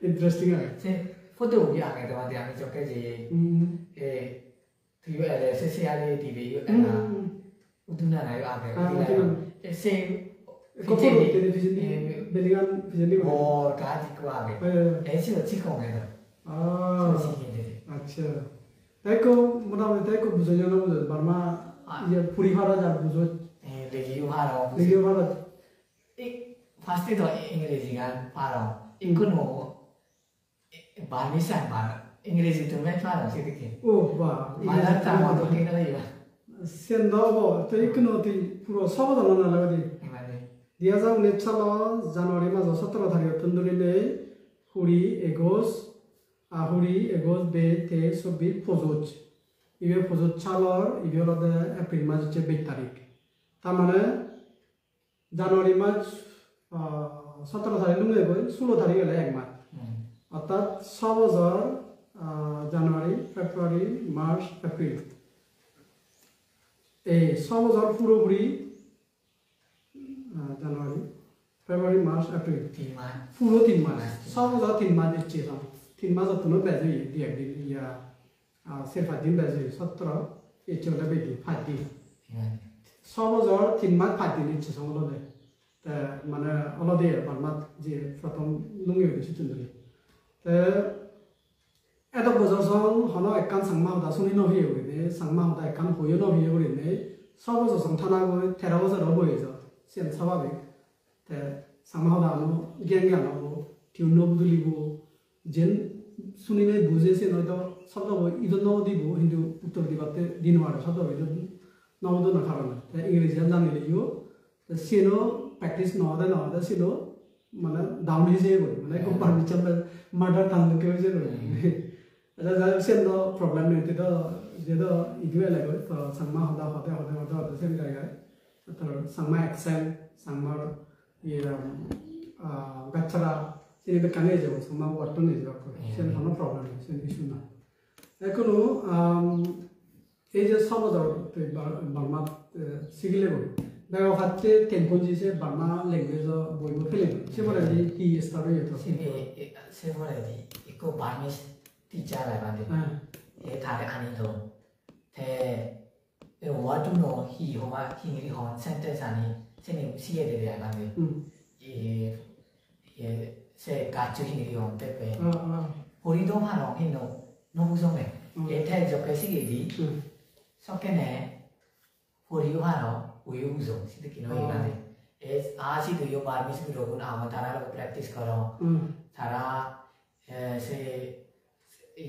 interesting se foto bi age to ade ami chokke ji tu ele se se ale di ve ana uduna na yo age se Kopo television beligan vision oh kaji ko age esi o chikong age अच्छा ताइको मोटामोटी ताइको बुझ्यो न बुझ्यो Burma यो पुरी खरा जा बुझ्यो लेगियो हारो लेगियो खरा एक फास्टे तो अंग्रेजी गान पारो इनको no Barmi sama Inggris itu main faham sih dikit. Oh, wah. Malah sama tuh kita lagi lah. Sendo, tapi kena ti puro sahaja mana lagi. Gimana? Dia jauh ni calo Januari mas 17 hari tunduri ni huri egos be te sobi pozoj. Ibe pozoj calo ibe ada April mas 20 tarik. Tamane Januari mas 17 hari lunge boy 16 tarik le ek mat. অর্থাৎ 6 জানুয়ারি February March April এই 6 পুরোপুরি জানুয়ারি February March April পুরো 3 মাস 6 3 মাস দিচ্ছে 3 মাস অতনো বেজে দি একদিন ইয়া সেফা দিন বেজে 17 এই চলে বেদি 5 দিন 6 3 মাস 5 দিন দিচ্ছে সমলদে তা মানে অলদে বারমাত যে প্রথম লুঙ্গি বেশি চুন্দরি এত বছর হলো একখান সাংমা হতা শুনি নহিয়ে করিনে সাংমা হতা একখান হইও নহিয়ে করিনে 6 বছর সংথানা করে 13 বছর হয়ে যাও সেন স্বাভাবিক তে সাংমা হতা আনো জ্ঞান জ্ঞান হবো টিউন বুঝলিব যেন শুনিনে বুঝেছে নয়তো শব্দ ইদন নব দিব কিন্তু উত্তর দিবাতে দিন হওয়ার শব্দ ইদন নবদ না কারণ ইংরেজি জানিলেও সেনো প্র্যাকটিস নহদে সেনো মানে ডাউন হিসেবে করি মানে খুব পারমিশন মার্ডার থানকে হয়েছে করি এটা সেন প্রবলেম নেই তো যেটা ইগুয়ে লাগে তো সাংমা হতে সেন জায়গায় তোর সাংমা এক্সেল সাংমার ইয়ে গাছড়া সেন কানে যাব সাংমা ওয়ার্ড নিয়ে যাব সেন কোনো প্রবলেম নেই সেন ইস্যু না এখনো এই যে সমাজর বার্মা শিখিলে করি Daga fatte tempo jise Burma language boibo film. Sebore di he start yeto. Sebore di iko Burmese teacher la bande. E thare ani do. The what to know he homa hingri hon sentence ani seni siye de la bande. Se gachu hingri hon pepe. Hori do ma no hino no busong le. E the joke sige di. Sokene hori ha no उयो बुझो सिधै किन इनाले ए आसी तो यो बारमिस भी लोगों ना हम तारा लोग प्रैक्टिस करो तारा से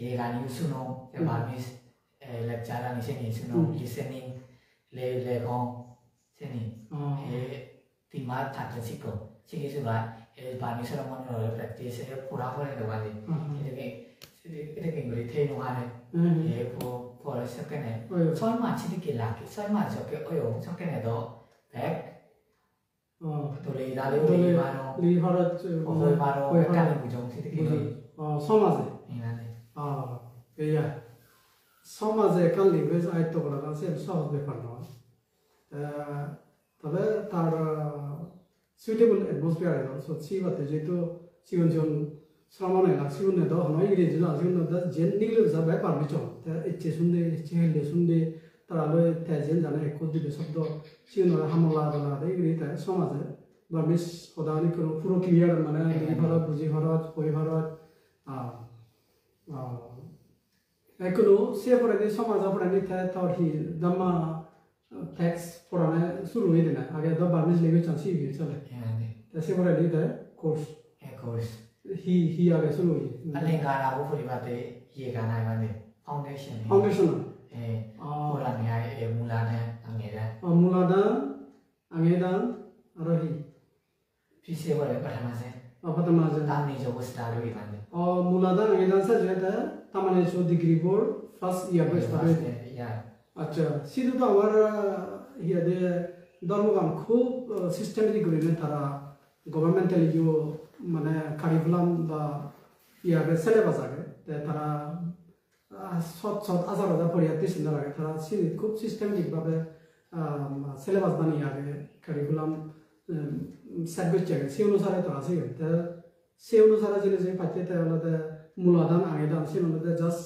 ये गानी सुनो या बारमिस लेक्चर आनी से नहीं सुनो लिसनिंग ले कौन से नहीं ए तीमार थाटे सीखो सीखे से बाद ए बारमिस लोग मन लोग प्रैक्टिस है पूरा पूरा लोग वाले इधर के इंग्लिश थे नुहारे ये for a second so much the lucky so much okay oyo second do back to le dale li harat oi maro kan bujong siti ki সমাজে inane এয়া সমাজে কাল লিঙ্গুয়েজ আয়ত্ত করা সে সহজ ব্যাপার নয় তবে তার সুইটেবল অ্যাটমসফিয়ার আছে সিবাতে যেহেতু সিগনজন শ্রমণে লাগছিগুনে দ হনো ইংরেজি লাগছিগুনে দ জেন নিগলে যাবে পারমিশন তা ইচ্ছে শুনদে ইচ্ছে হেলে শুনদে তারা লয় তে জেন জানে এক দিবে শব্দ সিগনরে হামলা দলা দে ইংরেজি তা সমাজে বার্মিস হদানি কোনো পুরো ক্লিয়ার মানে এই ভারত বুঝি ভারত কই ভারত এখনো সে পরে যে সমাজ পড়ে নিতে তার হি দাম্মা ট্যাক্স পড়ানো শুরু হয়ে দেনা আগে দ বার্মিস লেগে চান্সি গিয়ে চলে তা সে পরে নিতে কোর্স he आगे शुरू हुई अले गाना वो पूरी बात है ये गाना है वाले फाउंडेशन पूरा नया ये अंगेरा रही फिर से बोले पढ़ना से तामने जो वो स्टार्ट हुई वाले मूलाधार अंगेरा से जो है तामने जो डिग्री बोर्ड फर्स्ट ईयर पे स्टार्ट हुई अच्छा सीधे तो हमारा ये दे दरमुगान खूब सिस्टमेटिक करने थारा गवर्नमेंटल जो মানে কারিকুলাম বা ইয়ারে সিলেবাস আগে তারা হাজার পরীক্ষার্থী চিন্তা লাগে তারা খুব সিস্টেমেটিকভাবে সিলেবাস বানিয়ে আগে কারিকুলাম সেট করছে আগে সেই অনুসারে তারা শিখে সেই অনুসারে যদি যে পাচ্ছে তাহলে মূলাধান আগেদান সেই অনুসারে জাস্ট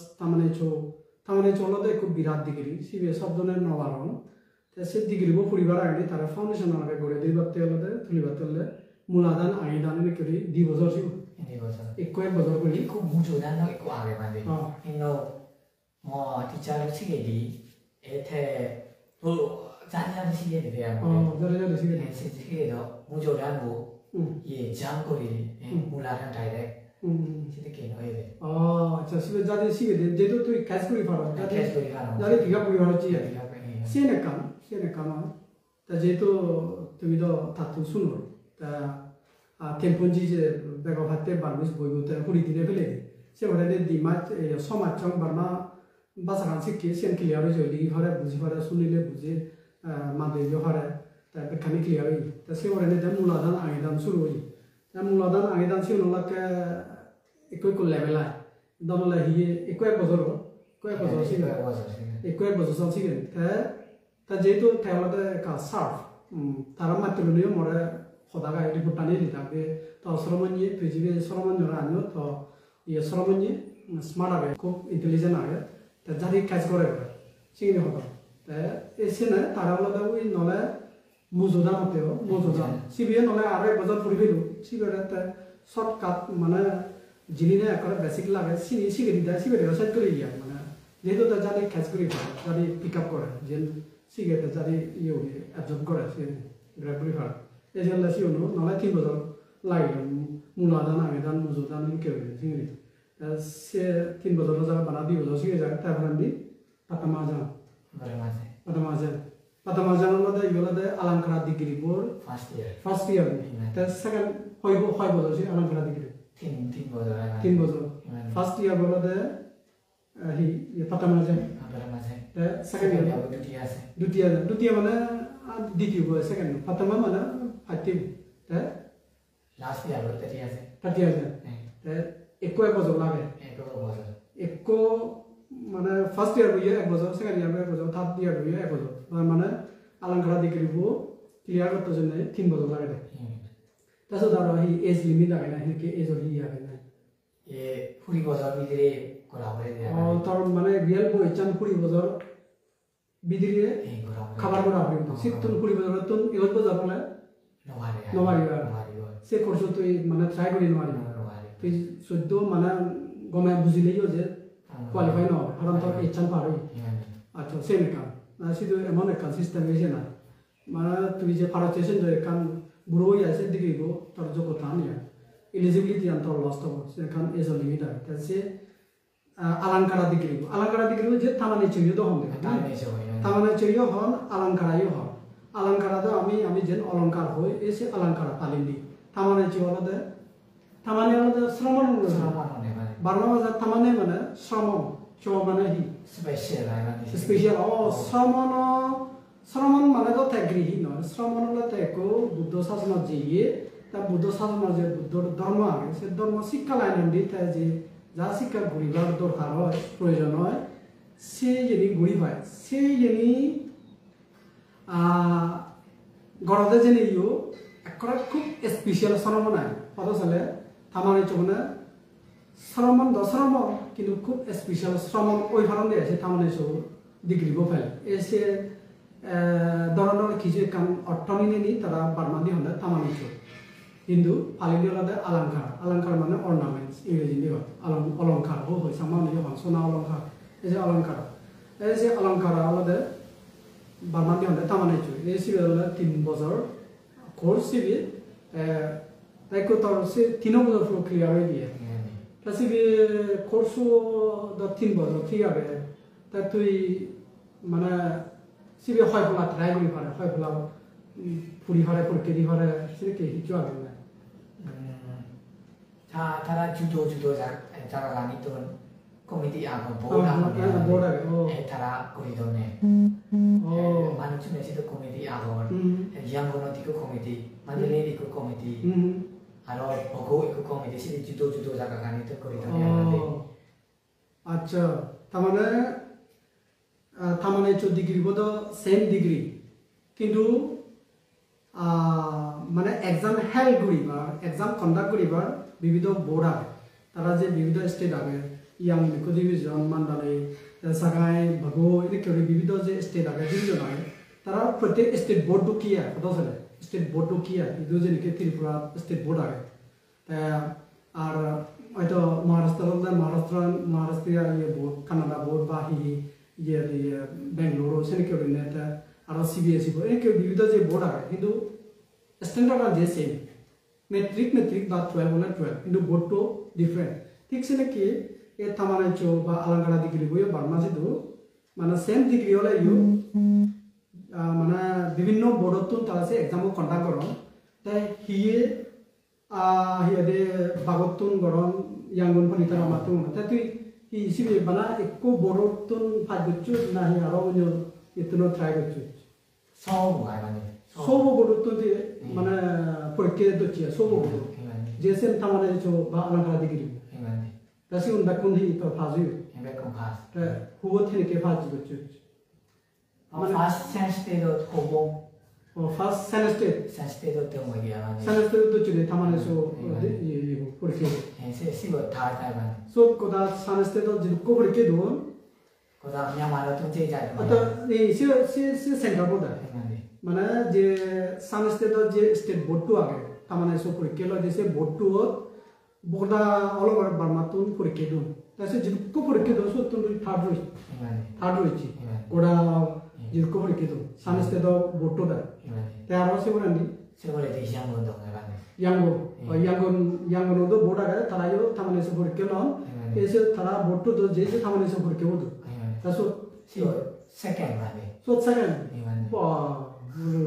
তামানে চলতে খুব বিরাট ডিগ্রি সিবিএস সব ধরনের নবারণ সে ডিগ্রিবো পরিবার আগে তারা ফাউন্ডেশন আগে গড়ে দিবাতে হলে তুলিবাতে হলে मूलाधान आयदान में करी दी बजर सी एक कोई बजर को एक को मुझे ना ना एक को आगे बांधे इनो मो टीचर सी के दी ऐसे वो जाने सी के दे जाने सी के सी के दो मुझे ना वो ये जाम को री मूलाधान direct Sini kini oh ini. আচ্ছা সিবে যাদের সিবে যেহেতু তুই ক্যাশ করে পারো Cash beri kan. যাদের পিক আপ করে পারো জি Tiga pengen. সেনে কাম তা যেহেতু তুমি তো তাতু শুনো তা টেম্পনজি যে বেগা ভাতে বারমিস বইবতে হুড়ি দিনে ফেলে সে ওখানে দিমা সমাজ চং বারমা বাসা কান শিখে সেন ক্লিয়ার হয়ে যাবে ঘরে বুঝি পারে শুনিলে বুঝে মাদে হারে তা বেখানি ক্লিয়ার হই তা সে ওখানে মূলাধান আঙিদান শুরু হই তা মূলাধান আঙিদান সে নলাকে একই লেভেল আয় দমলা হিয়ে একই বছর কয়েক বছর ছিল একই বছর চলছিলেন তা যেহেতু তেওঁলোকে সার্ফ তারা মাত্র নিয়ে মরে সদাগা এটি ভুটানি দিতাকে তো সরমঞ্জি পৃথিবী সরমঞ্জরা আনিও তো ইয়ে সরমঞ্জি স্মার্ট আগে খুব ইন্টেলিজেন্ট আগে তা যাদি কাজ করে সিগনি হতো তা এসে তারা হলো ওই নলে মজুদা মতেও মজুদা সিবিএ নলে আরো এক বছর পড়ি ফেলো সিবিএ শর্টকাট মানে যিনি একবারে বেসিক লাগে সিনি শিখে দিতে শিখে দেওয়া সাইড করে গিয়া মানে যেহেতু তার যাদের ক্যাচ করে পারে যাদের পিক আপ করে যে শিখে যাদের ইয়ে অ্যাবজর্ব করে সে গ্রাফ করে পারে এই জন্য সে অন্য নয় 3 বছর লাগলো মূলাদান আগেদান মজুদান কেউ শিখে সে 3 বছর জায়গা বানা 2 বছর শিখে যায় তারপর আমি পাতামাজান পাতামাজান হলো এগুলো আলাঙ্কারা ডিগ্রি বোর্ড ফার্স্ট ইয়ার তার সেকেন্ড হইব 5 বছর সে আলাঙ্কারা ডিগ্রি 3 বছর ফার্স্ট ইয়ার বলো দে হি পাতামাজান সেকেন্ড ইয়ার দুটিয়া মানে দ্বিতীয় বয় সেকেন্ড পাতামা মানে five Last year baru tadi aja. Tadi aja. Ekko ek bozor lage. Ekko মানে ফার্স্ট ইয়ার বইয়ে এক বছর সেকেন্ড ইয়ার এক বছর থার্ড ইয়ার বইয়ে এক বছর মানে আলাঙ্কারা ডিগ্রি বো ক্লিয়ার করতে জন্য 3 বছর লাগে তাছাড়া ধরো এই এজ লিমিট লাগে না কি এজ হলি লাগে না এ 20 বছর ভিতরে করা হবে তোর মানে রিয়েল বই চান 20 বছর ভিতরে খাবার করা হবে সিতুন 20 বছর তো 11 বছর বলে নমারি সে কোর্স তুই মানে ট্রাই করি নমারি তুই 14 মানে গমে বুঝিলেইও যে qualify no haram to echan pari acho same kan na sido emon kan system ese na mana tu je parachation je kan buro ya se degree go tor jogo tan ya eligibility an tor lost ho se kan is a limit ta se alankara degree je tamane chiri do honde tamane chiri hon alankara yo hon alankara do ami jen alankar hoy ese alankara palindi tamane chi hola de শ্রমণ বারো হাজার তামানে মানে শ্রমণ মানে হি special শ্রমণ মানে তো গৃহী নয় শ্রমণ হলে তো বুদ্ধ শাসন যে তা বুদ্ধ শাসন যে বুদ্ধর ধর্ম আগে সে ধর্ম শিক্ষা লাইন তাই যে যা শিক্ষা ঘুরিবার দরকার হয় প্রয়োজন হয় সে যদি ঘুরি হয় সে যদি গড়তে জেনে ইও একটা খুব স্পেশাল শ্রমণ আয় কত সালে থামানে চোখনে শ্রমণ শ্রমণ কিন্তু খুব স্পেশাল শ্রমণ ওই ধরনের আছে থামানে চোখ ডিগ্রি ফেল এসে ধরনের কিছু কাম অর্থনীতি নি তারা বারমাদি হলে থামানে চোখ কিন্তু ফালিনি হলে আলংকার মানে অর্নামেন্টস ইংরেজি দিয়ে অলংকার হয় সামান্য হন সোনা অলংকার এসে অলংকার হলে বারমাদি হলে থামানে চোখ এই সিবি হলে 3 বছর কোর্স সিবি তাই কো তোর সে 3 বছর পুরো ক্লিয়ার হয়ে গিয়ে তা সিবি কোর্স দ 3 বছর ঠিক আছে তা তুই মানে সিবি হয় বলা ট্রাই করি পারে হয় বলা পুরি হারে পরীক্ষা হারে সিবি কে হিচো আগে না তারা জুতো জায়গা গানি তো কমিটি আগে বোর্ড আগে তারা করি দনে মানুষ মেসি তো কমিটি আগর ইয়াং গণতিকো কমিটি মানলে ইকো কমিটি আর বগো ইকো কমিটি সি জুতো জায়গা গানি তো করি দনে আচ্ছা তামানে 14 ডিগ্রি বদ সেম ডিগ্রি কিন্তু মানে এক্সাম হেল করিবা এক্সাম কন্ডাক্ট করিবার বিবিধ বোর্ড আছে তারা যে বিবিধ স্টেট আছে ইয়াং নিকো ডিভিজন মান্ডালে সাগাই ভগো এদিকে বিবিধ যে স্টেট আছে ডিভিজন আছে তারা প্রত্যেক স্টেট বোর্ড তো কি আছে কত সালে স্টেট বোর্ড তো কি আছে ইদো যে নিকে ত্রিপুরা স্টেট বোর্ড আছে আর হয়তো মহারাষ্ট্রিয়া ইয়ে বোর্ড কানাডা বোর্ড বা ইয়ে বেঙ্গালুরু সেদিকে আর সিবিএসই বোর্ড এদিকে বিবিধ যে বোর্ড আছে কিন্তু স্ট্যান্ডার্ড আর যে সেম মেট্রিক বা 12 হলে 12 কিন্তু বোর্ডটো ডিফারেন্ট ঠিক সেনেকি এই থামানাইছো বা আলাঙ্কারা ডিগ্রি বইও বার্মাসিদু মানে সেম ডিগ্রি হলে ইউ মানে বিভিন্ন বোর্ডত তারা সে এক্সাম কন্ডাক্ট করন তাই হিয়ে বাগতুন গরম ইয়াঙ্গুন ফনিতা মাতুন তাই তুই হি সিবি বানা একো বোর্ডতুন ফাজুচু না হি আরো অন্য ইতুনো ট্রাই করছু সব মানে সব বোর্ডতুন মানে পরীক্ষা দচ্ছি সব বোর্ড জেসে থামানাইছো বা আলাঙ্কারা ডিগ্রি তাসি উনদা কোন হি তো ফাজু এবে কম ফাস হুও থেকে ফাজু করছু ফার্স্ট সেন্সটেড হবো ফার্স্ট সেমিস্টার তে মই গিয়া মানে সেমিস্টার তো চলে থামানাইছো পরীক্ষা সিবো থাই মানে সো কোদা সেমিস্টার তো জিকো পরীক্ষা দো কোদা মিয়া মারা তো যে যায় তো এই সে সেন্টার বোর্ড মানে যে সেমিস্টার তো যে স্টেট বোর্ড তো আগে থামানাইছো পরীক্ষা লয় দেশে বোর্ড তো বোর্ডা অল ওভার বার্মাতুন পরীক্ষা দো তাসে জিকো পরীক্ষা দো সো তুমি থার্ড রইছি কোডা জিকো পরীক্ষা দো সেমিস্টার তো বোর্ড তো তে আরো সে বলেনি সেবলে দেশিয়াম বন্ধ মানে 양고 도 보다가 타라요 타만에서 볼게요. 그래서 타라 보트 도 제시 타만에서 볼게요. 다소 second মানে so second wow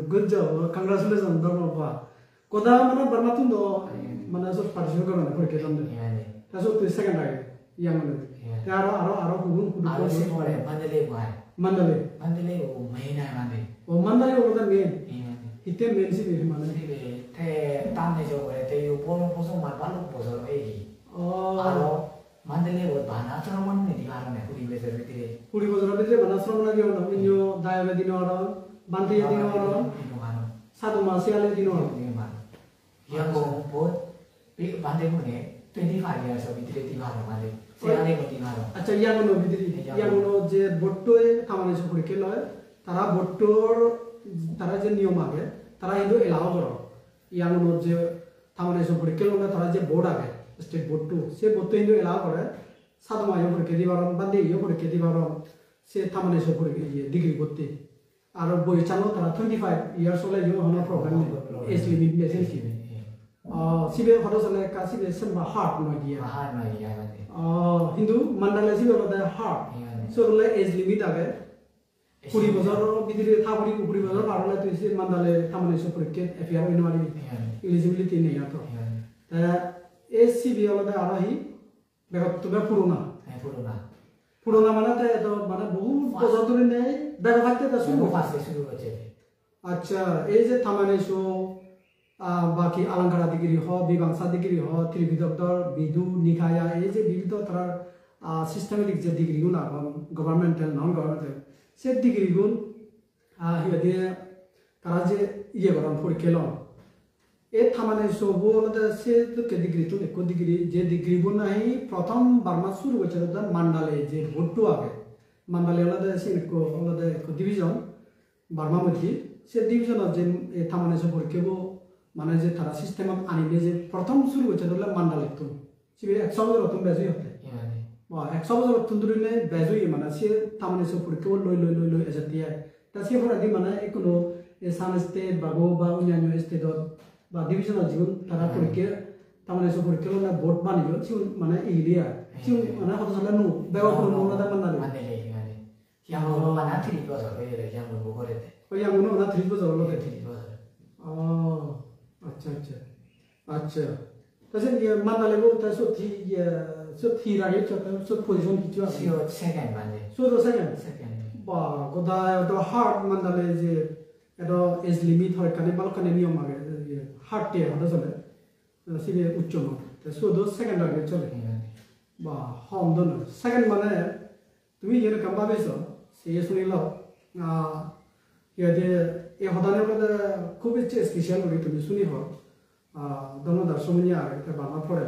good job congratulations dono ba koda mana barmatun do mana so participate করবে না পরীক্ষা দন্দে তাসো তুই সেকেন্ড আগে 양고 তে আরো গুণ আরো সেবলে মানদেলে ও মেইনা মানে ও মানদেলে ওটা মেইন হিতে মেইন সি বেরি মানে তে তামনে jo করে তে ও বড় বড় মার ভালো বড় এই আরো মানদেলে ও বানাচরণ মানে দিবারনে পরিবেশের ভিতরে 20 বছরের ভিতরে বানাচরণ লাগে না ইনিও দায়বে দিনর বান্তি দিনর সাধু মাসিয়ালে দিনর ইয়াগো বহুত বান্তে কোনে 25 years of ভিতরে দিবারনে মানে সেয়ালে দিবারনে আচ্ছা ইয়াগুনো ভিতরে ইয়াগুনো যে বট্টোয় থামানেছে পরীক্ষা লয় তারা বট্টোর তারা যে নিয়ম আগে তারা কিন্তু এলাও করো ইয়াগুনো যে থামানেছে পরীক্ষা লয় তারা যে বোর্ড আগে state board to say board কিন্তু এলাও করে সাধু মাইও পরীক্ষা দিবারন বান্দে ইও পরীক্ষা দিবারন সে থামানেছে পরীক্ষা ডিগ্রি করতে আর বই চানো তারা 25 ইয়ার্স হলে ইও হনো প্রবলেম নেই এজ লিমিট মেসেজ কি সিবে হতো চলে কাসিবে সেমবা হার্ট নয় দিয়া মানে হিন্দু মান্ডালে সিবে হলো হার্ট সো হলে এজ লিমিট আগে 20 বছর ভিতরে থাবড়ি 20 বছর পার হলে তুই সে মান্ডালে থামানেছে পরীক্ষা এফআর ইনওয়ারি এলিজিবিলিটি নেই তো তা এসসিবি হলো আরহি বেগতবে পুরোনা মানে তো মানে বহু বছর ধরে নেই বেগ থাকতে তো শুরু হচ্ছে আচ্ছা এই যে থামানেছো বাকি আলঙ্কারা ডিগ্রি হ বিবাংসা ডিগ্রি হ ত্রিবিদগ্ধর বিদু নিকায়া এই যে বিবিধ তার সিস্টেমেটিক যে ডিগ্রিগুলো গভর্নমেন্টাল নন গভর্নমেন্টাল সে ডিগ্রিগুলো হিয়াদে তারা যে ইয়ে করেন পরীক্ষা লন এ থামানেছো বলতে সে কে ডিগ্রি তো এক ডিগ্রি যে ডিগ্রি বো নাই প্রথম বার্মা শুরু হয়েছে মান্ডালে যে ভোটটো আগে মান্ডালে হলে সে হলে ডিভিশন বার্মা মধ্যে সে ডিভিশনের যে থামানেছো পরীক্ষা মানে যে তারা সিস্টেম আনিবে যে প্রথম শুরু হয়েছে ধরলে মান্ডালে তো সে 100 বছর নতুন বেজই হতে 100 বছর নতুন ধরে বেজই মানে সে থামানেছো পরীক্ষা লই এসে দিয়ে তা সে পড়াদি মানে কোনো সান স্টেট বা গো বা অন্যান্য স্টেটত বা ডিভিশনাল জীবন তারা পরীক্ষা থামানেছো পরীক্ষা না বোর্ড বানিয়ে চিউ মানে ইলিয়া চিউ মানে কত সালে নো ব্যবহার করুন ওনাদের মান্ডালে ইয়াঙ্গুনো মানে 3 বছর হয়ে গেছে ইয়াঙ্গুনো করে ওই ইয়াঙ্গুনো না 3 বছর হলো 3 বছর আচ্ছা তাহলে ये मानदाले वो तो सो थी रागे सो पोजीशन किचु আছে সিও সেকেন্ড মানে সো তো সেকেন্ড বা গোদা তো হার্ড মানদালে যে এটো এজ লিমিট হয় কানে বালকানে নিয়ম আগে হার্ড তে হতো চলে সিবে উচ্চ ন সো তো সেকেন্ড আগে চলে বা হম দন সেকেন্ড মানে তুমি এর কাম ভাবেছো সে শুনিল ইয়াদে এই হদানের মধ্যে খুব স্পেশাল করে তুমি শুনি হো দন দর্শমনি আর একটা বাংলা পড়ে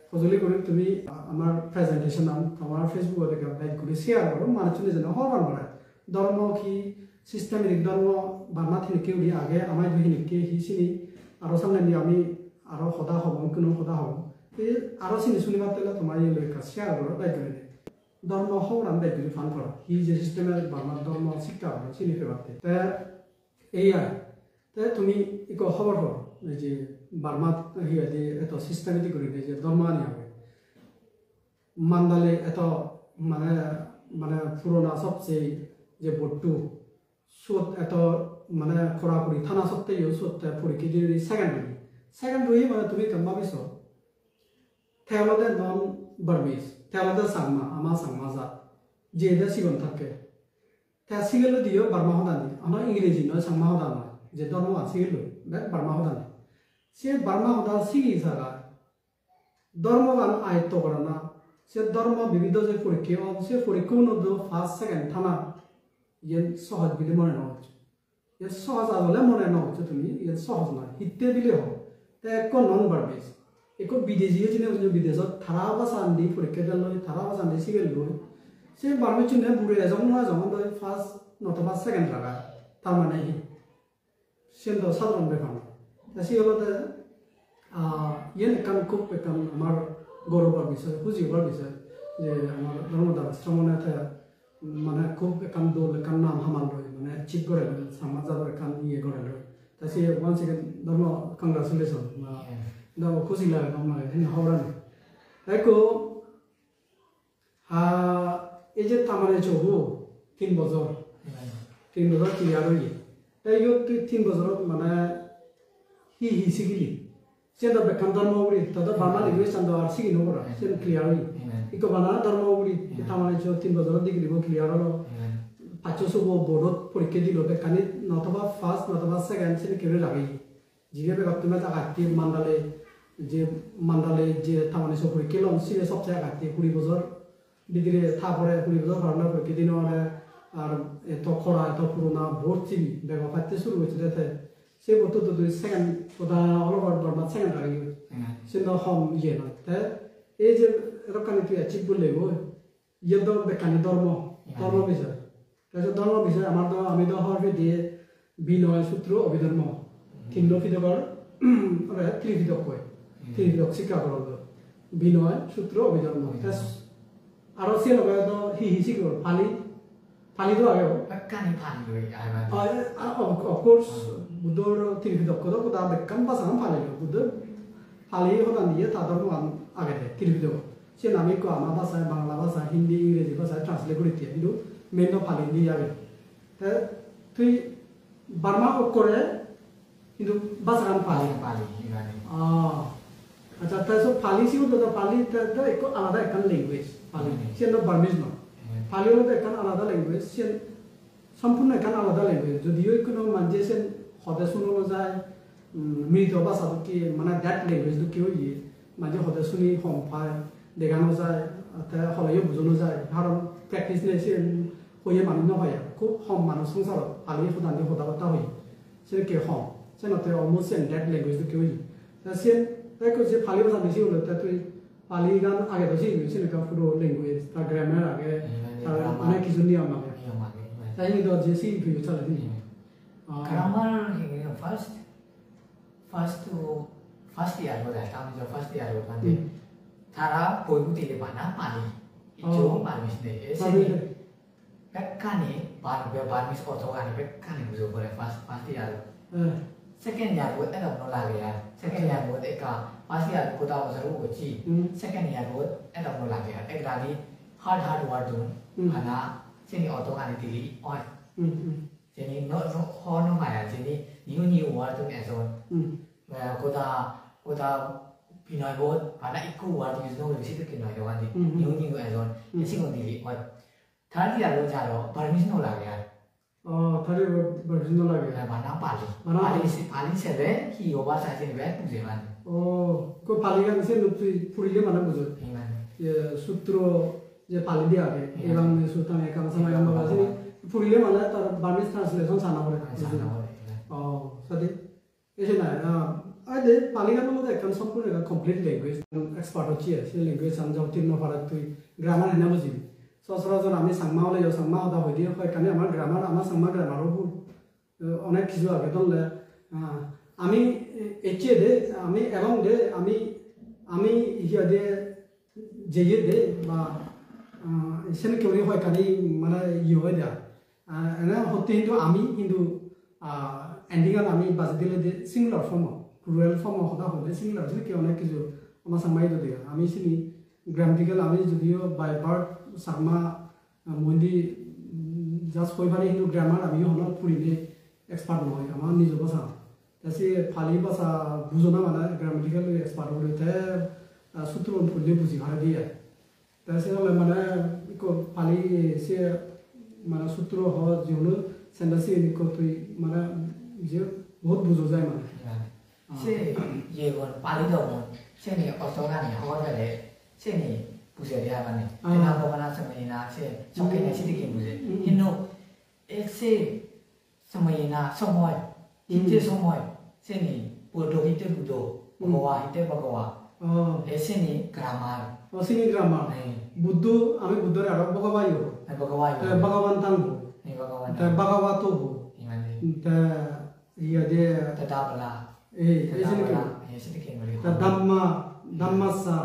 ফজলি করে তুমি আমার প্রেজেন্টেশন আমার ফেসবুকে দেখে লাইক করে শেয়ার করো মানুষ যেন হবার মানে ধর্ম কি সিস্টেমেটিক ধর্ম বাংলা থেকে কেউ আগে আমার হিনিকে হিসিনি আরো সামনে নিয়ে আমি আরো সদা হব কোনো সদা হব এই আরো চিনি শুনিবার তেলে তোমার এই লেখা শেয়ার করো লাইক করে ধর্ম হওয়ার লাইক করে ফান করা হি যে সিস্টেমের বাংলা ধর্ম শিক্ষা হলো চিনি ফেবারতে এই আর তুমি ইকো খবর করো যে বার্মাত হিয়াদি এত সিস্টেমেটিক করে যে ধর্ম আনি হবে মান্দালে এত মানে মানে পুরোনা সবচেয়ে যে বট্টু সুদ এত মানে খোরাখুরি থানা সত্ত্বেও সুদটা পরীক্ষা দিয়ে সেকেন্ডারি মানে তুমি কেমন ভাবিছ থেলদে নন বার্মিজ থেলদে সাংমা আমার সাংমা যা যে এটা সিগন থাকে তে সিগেল দিও বার্মা হদানি আমার ইংরেজি নয় সাংমা হদানা যে ধর্ম সিগেল বার্মা হদানি সে বার্মা হদা সিগি সারা ধর্মগান আয়ত্ত করে না সে ধর্ম বিবিধ যে পরীক্ষা সে পরীক্ষা মধ্যে ফার্স্ট সেকেন্ড থানা ইয়ে সহজ বিলে মনে না হচ্ছে ইয়ে সহজ আগলে মনে না হচ্ছে তুমি ইয়ে সহজ না হিতে দিলে হোক তে এক নন বার্মিজ এক বিদেশি যিনি বিদেশত থারা বা চান্দি পরীক্ষা লয় থারা বা চান্দি সিগেল লয় সে বার্মিজ চুনে বুড়ে এজন নয় যখন লয় ফার্স্ট নতবা সেকেন্ড লাগা তার মানে হি সে সাধারণ ব্যাপার না সিগলতে ইয়ে একান খুব একান আমার গৌরবের বিষয় খুঁজিবার বিষয় যে আমার ধর্মদার শ্রমণে মানে খুব একান দোল একান নাম হামান রয় মানে ঠিক করে সমাজ যাবার একান ইয়ে করে রয় তা সে ওয়ান সেকেন্ড ধর্ম কংগ্রাচুলেশন খুশি লাগে আমার হ্যাঁ হওয়ার তাই এই যে তামানে চহু 3 বছর ক্লিয়ার হয়ে তাই 3 বছর মানে হি শিখিলি সেটা বেকান ধর্মগুলি তাদের বাংলা লিখবে চান্দ আর শিখি নকরা সে ক্লিয়ার হই ইকো বানা ধর্মগুলি তামানে 3 বছর দিকে দিব ক্লিয়ার হলো 500 বোর্ডত পরীক্ষা দিল বেকানি নতবা ফার্স্ট নতবা সেকেন্ড সে কেউ লাগে জিগে বেকার তুমি আগাতি মান্দালে যে তামানে সব পরীক্ষা লম সিরে সবচেয়ে আগাতি 20 বছর ডিগ্রি থা পরে 20 বছর ভালো পরীক্ষা দিন আর এত খরা এত পুরোনা ভোট চিবি বেগা পাইতে শুরু হয়েছে সে বলতো তো তুই সেকেন্ড ওটা অল ওভার বর্মা সেকেন্ড লাগে সে হম ইয়ে না তাই এই যে এরকম তুই অ্যাচিভ করলে ইয়ে তো বেকানি ধর্ম বিষয় তাই ধর্ম বিষয় আমার তো আমি তো হওয়ার দিয়ে বিনয় সূত্র অভিধর্ম তিনটো ফিদকৰ ত্ৰিফিদক কয় ত্ৰিফিদক শিক্ষা কৰল বিনয় সূত্ৰ অভিধৰ্ম আৰু সে লগে তো হি শিকল ফালি তো আগে কানি ফালি লই অফকোর্স বুদ্ধর ত্রিফিদক কত কোথা বেকান বাসান ফালি বুদ্ধ ফালি হতান দিয়ে তাদের আগে দেয় ত্রিফিদক সে নামে কো আমার ভাষায় বাংলা ভাষা হিন্দি ইংরেজি ভাষায় ট্রান্সলেট করে দিয়ে কিন্তু মেন তো ফালি দিয়ে আগে তুই বার্মা করে কিন্তু বাসান ফালি আচ্ছা তাই সব ফালি সি হতো ফালি একটু আলাদা একটা ল্যাঙ্গুয়েজ ফালি সে বার্মিজ নয় ফালি হলো একটা আলাদা ল্যাঙ্গুয়েজ সে সম্পূর্ণ একটা আলাদা ল্যাঙ্গুয়েজ যদিও কোনো মানুষ সে সদে শুনো যায় মৃত ভাষা কি মানে দ্যাট ল্যাঙ্গুয়েজ কি হয়ে মাঝে সদে শুনি সম্পায় দেখানো যায় হলেও বুঝানো যায় কারণ প্র্যাকটিস নেই সে হয়ে মানুষ নহয় খুব কম মানুষ সংসারত ফালি সদানি কথা বার্তা হয়ে সে কে কম সে নতে অলমোস্ট সেম দ্যাট ল্যাঙ্গুয়েজ কি হয়ে সে তাই যে ফালি ভাষা বেশি হলো তা তুই ফালি গান আগে তো শিখবি সেনেকা পুরো ল্যাঙ্গুয়েজ তার গ্রামার আগে তার অনেক কিছু নিয়ম আগে তাই কিন্তু যে শিখবি চলে দিই grammar first year boda kami jo first year boda thara poibu tile bana pani ijo barmis ne eseni bekkani barmis otho gani bekkani bujo bole first year second year boda ada no lage ya second year boda eka first year boda wasaru ochi second year boda ada no lage ya ekdani hard word dun ana seni otho gani tili oi jadi no hono maya jadi new word dun eson Kota Pinoy boat, pada iku word use no lebih situ Pinoy doang di new ezon, isi ngondi word. Tadi ada jaro, permis no lagi ya. Oh, tadi permis no lagi. Mana pali sebe, hi obat saja ni bet muziman. Oh, kau pali kan sih lupa puri mana buzur. Ya sutro, ya pali dia ke, evang sutra mereka sama yang bawa sini. Puri mana tar permis translation sana boleh. Oh, tadi, ini na. আরে পালিগানের মধ্যে একটা সম্পূর্ণ complete language expert হচ্ছে সে language আমি যখন তিন পারা তুই গ্রামার হেনা বুঝিবি সচরাচর আমি সাংমা হলে সাংমা হতা হয়ে দিয়ে হয় কারণ আমার গ্রামার আমার সাংমা গ্রামারও ভুল অনেক কিছু আগে তাহলে আমি এচিয়ে দে আমি এবং দে আমি ইয়া দে যেয়ে দে বা সেন কেউ হয় কানি মানে ইয়ে হয়ে দেয় এনে হতে কিন্তু আমি কিন্তু এন্ডিংত আমি বাজি দিলে যে সিঙ্গুলার ফর্ম প্লুরাল ফর্ম হদা হলে সিঙ্গুলার আছে কি অনেক কিছু আমার সামাই তো দেখা আমি সিনি গ্রামাটিক্যাল আমি যদিও বাই বার্থ সামা মন্দি জাস্ট কইবারে কিন্তু গ্রামার আমি হলো পুরিলে এক্সপার্ট নয় আমার নিজ ভাষা তাসে ফালি ভাষা বুঝনা মানে গ্রামাটিক্যাল এক্সপার্ট হলে তে সূত্র ফুললে বুঝি ভাড়া দিয়ে তাসে হলে মানে ফালি সে মানে সূত্র হ যেগুলো সেন্টাসি তুই মানে যে বহুত বুঝো যায় মানে সে ইয়ে কোন পালি দমন সে নি অসগানি হওয়ালে সে নি বুঝে দেয়া মানে না বাবানা সময় না সে সঙ্গে না সিদিকে বুঝে কিন্তু এসে সময় না সময় হিতে সময় সে নি পুরো হিতে বুঝো ভগবা হিতে ভগবা এসে নি গ্রামার অসিনি গ্রামার বুদ্ধ আমি বুদ্ধরে আরো ভগবাই হো ভগবাই ভগবান তাং হো ভগবান ভগবাতো হো তা ইয়া দে তাবলা সিদিকে তা ধাম্মাসা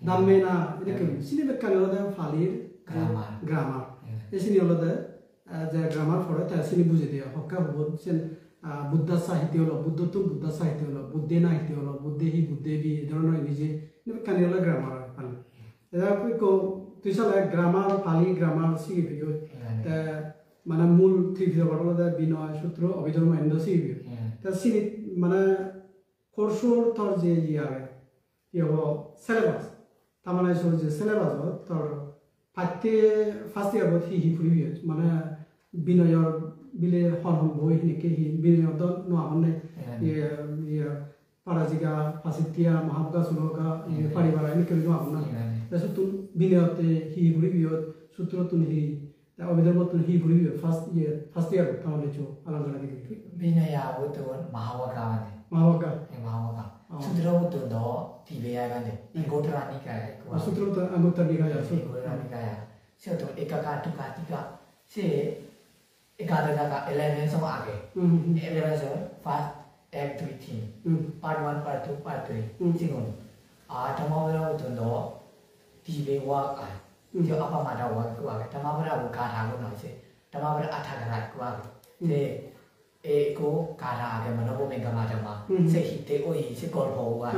ধাম্মেনা এরকম সিনি বেকানি হলো ফালির গ্রামার এসিনি হলো যে গ্রামার পড়ে তা সিনি বুঝে দেয়া হক্কা হবো সেন বুদ্ধ সাহিত্য হলো বুদ্ধত্ব বুদ্ধ সাহিত্য হলো বুদ্ধে না সাহিত্য হলো বুদ্ধে হি বুদ্ধে বি এই ধরনের নিজে বেকানি হলো গ্রামার ফালি এটা তুই সালে গ্রামার ফালি গ্রামার শিখি ফিগো মানে মূল থ্রি ভিডিও হলো বিনয় সূত্র অভিধর্ম এন্ড শিখি তা সিনি মানে কোর্সর তোর যে ইয়া ইয়ে সিলেবাস তার মানে যে সিলেবাস তোর ফার্স্ট ইয়ার হি ফুরিবি মানে বিনয়র বিলে হন বই হিনেকে হি বিনয় দ নহামনে ইয়ে পারাজিকা ফাসিতিয়া মহাবগা সুলগা ইয়ে পারিবারা এনে নহামনা তাসে তুন বিনয়তে হি ফুরিবি সূত্র তুন হি তা অভিধর্ম তুন হি ফুরিবি ফার্স্ট ইয়ার তাহলে চো আলাদা দিকে বিনয়া ওতো মহাবগা মানে মহাবগা মহাবগা 수들어부터 너 디베야 간데 이고트라니까야 수들어부터 아무것도니까야 이고트라니까야 세도 에까가 두가티가 세 에까다가 11 성 아게 11 성 fast activity part 1 part 2 part 3 지금 아 담아버려부터 너 디베 와가 저 아빠 마다 와 그거 담아버려고 가라고 나지 담아버려 아타가라 그거 세 एको कारा आगे मनोबो में गमा जमा से हिते ओ ही से कॉल होगा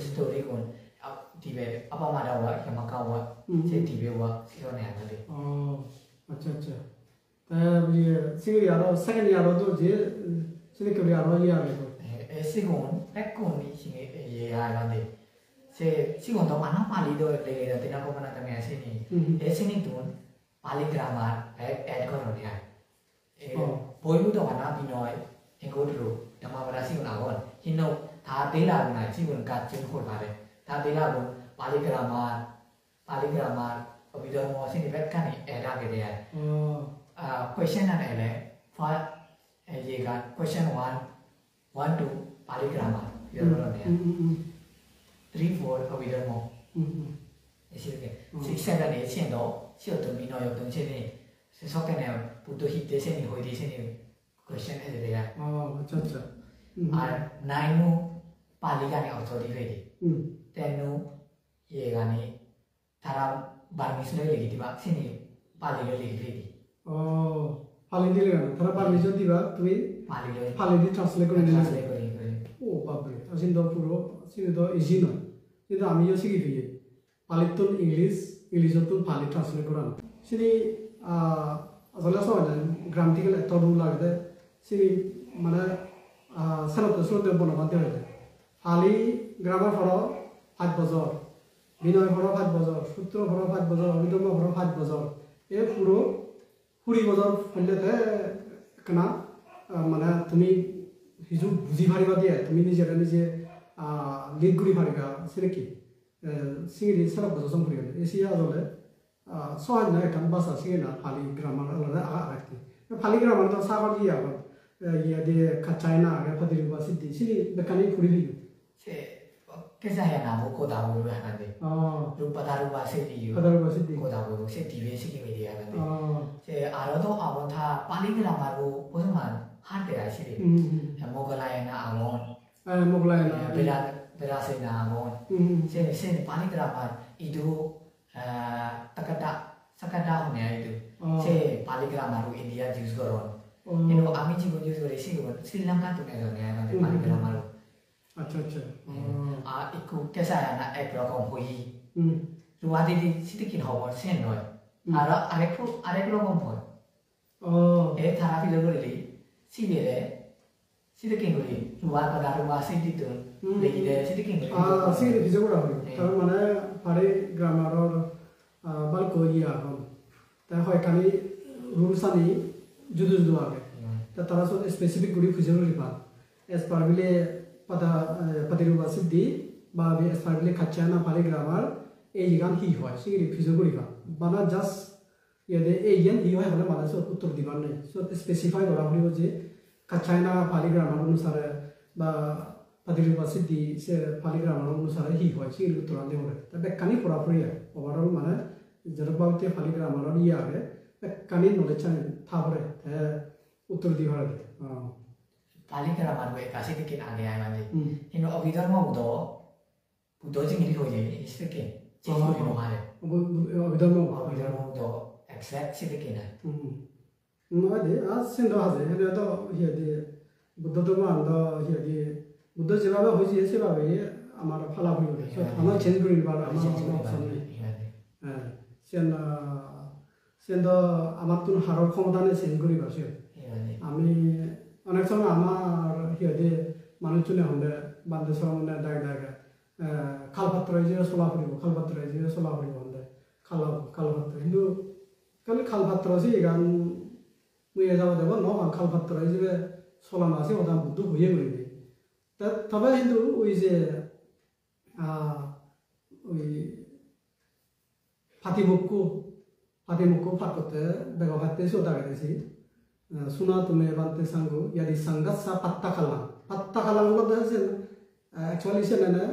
स्टोरी कौन अब दिवे अब हमारा हुआ यमका हुआ से दिवे हुआ सिरो ने आगे अच्छा अच्छा तब ये सिंगल यारो सेकंड यारो तो जे सिंगल यारो ये आगे ऐसे कौन एक कौन ही ये आगे दे से सिंगल तो माना पाली दो ले ले तेना को मना तमे ऐसे नहीं ऐसे नहीं तुम पाली ग्रामर ऐड करो ने 보이무도 하나 비노이 이거로 담아봐라 시군 아건 hinno 다 데라구나 시군 같은 걸 말해 다 데라고 팔리그라마 어비더모 신이 백칸이 에라게 돼야 question 안에 for 얘가 question 1 to 팔리그라마 이러면 돼요 3 4 어비더모 이렇게 6 7 8 10도 시어도 비노였던 신이 석간에 부도 히트 세니 호이디 세니 question है देगा अच्छा अच्छा और 9 नु पाली गाने ऑथोरिटी फेदी 10 नु ये गाने थारा बारमिस ले लेगी दिबा सेनी पाली ले लेगी फेदी पाली दिले गाना थारा बारमिस दिबा तुमी पाली दि ट्रांसलेट करि ओ बाप रे असिन द पुरो सिन द इजी न কিন্তু আমি यो सिगि फिये पाली तो इंग्लिश तो पाली ट्रांसलेट करा सिनि আসলে সবাই গ্রামাটিক্যাল এত রুল লাগে সিনি মানে সানতে সুরতে বনবাদ হয়ে ফালি গ্রামার ফর 5 বছর বিনয় ফর 5 বছর সূত্র ফর 5 বছর অভিধর্ম ফর 5 বছর এ পুরো 20 বছর ফলতে কেনা মানে তুমি হিজু বুঝি পারিবা দিয়ে তুমি নিজে লিড করি পারিবা সেটা কি সিঙ্গি সারা বছর সম্পর্ক এসিয়া আসলে soalnya kan bahasa sih na Pali grammar ada agak Pali grammar itu sahabat dia kan ya dia ke China ada pada university sini bekani puri se kisah yang namu kota baru kan deh rupa taruh bahasa dia kota baru se TV sih media kan deh se ada tuh awon tha Pali grammar itu punya hard ya sih Mogolai na awon berasa na awon se Pali grammar itu sakada honya itu se paligramaru India use koron eno ami jigon use kore sih Sri Lanka tuh nih kan paligramaru আচ্ছা আচ্ছা একটু কেসা না একরকম হই হুম রুয়া দিদি সিটিকি হবর সেন নয় আর আরেক রকম হয় ও এ থারাপি লগলি সিবিরে সিটিকি করি রুয়া কথা রুয়া সিটিতো বেগিলে সিটিকি করি সিগিরি ভিজে করা হয় তার মানে পারে গ্রামারর বালকো ইয়া হল তা হয় খালি রুলস আনি জুদু জুদু আগে তা তারা সব স্পেসিফিক গুড়ি খুঁজে রিপা এস পার বিলে পাতিরুবা সিদ্ধি বা এস পার বিলে খাচ্চা না পারে গ্রামার এই গান হি হয় সিগিরি খুঁজে রিপা বানা জাস্ট ইয়াদে এই গান হি হয় হলে মানে সব উত্তর দিবার নেই সব স্পেসিফাই করা হলিব যে খাচ্চা না পারে গ্রামার অনুসারে বা পাতিরুবা সিদ্ধি সে পারে গ্রামার অনুসারে হি হয় সিগিরি উত্তর আনতে হবে তা বেকানি পড়াপড়ি হয় ওভারঅল মানে যেরকমভাবে পারে গ্রামার ইয়ে আগে বেকানি নলেজ চাই থাপরে উত্তর দিবার পালিকারা মারবে কাছে থেকে আগে আয় মানে কিন্তু অভিধর্ম বুদ্ধ জিনিস হয়ে যায় সেকে চেঞ্জ করে নহারে অভিধর্ম একসাথে সেকে না নয় আজ সিন্ধু হাজে হেলে তো হিয়াদি বুদ্ধ ধর্ম আন্দ হিয়াদি বুদ্ধ যেভাবে হয়েছে সেভাবে আমার ফালা হয়ে গেছে আমার চেঞ্জ করে দিবার আমার অপশন নেই হ্যাঁ সেন তো আমার তো হারের ক্ষমতা নেই চেঞ্জ করিবার সে আমি অনেক সময় আমার হিয়াদি মানুষজনে হলে বান্ধে সঙ্গে ডাক ডাকে খালপাত্র যে চলা ফুরিব খালপাত্র যে চলা ফুরিব হলে খালপাত্র কিন্তু খালি খালপাত্র আছে গান মুই যাব দেব ন খালপাত্র যে চলানো আছে ওটা বুদ্ধ হয়ে করিবে তা তবে কিন্তু ওই যে ওই ফাতিমুক্কু ফাট করতে বেগ ফাতে সোটা গেছি শোনা তুমি বানতে সাঙ্গু ইয়াদি সাঙ্গাত সা পাত্তা খালাম বলতে দেখেছেন অ্যাকচুয়ালি সে মানে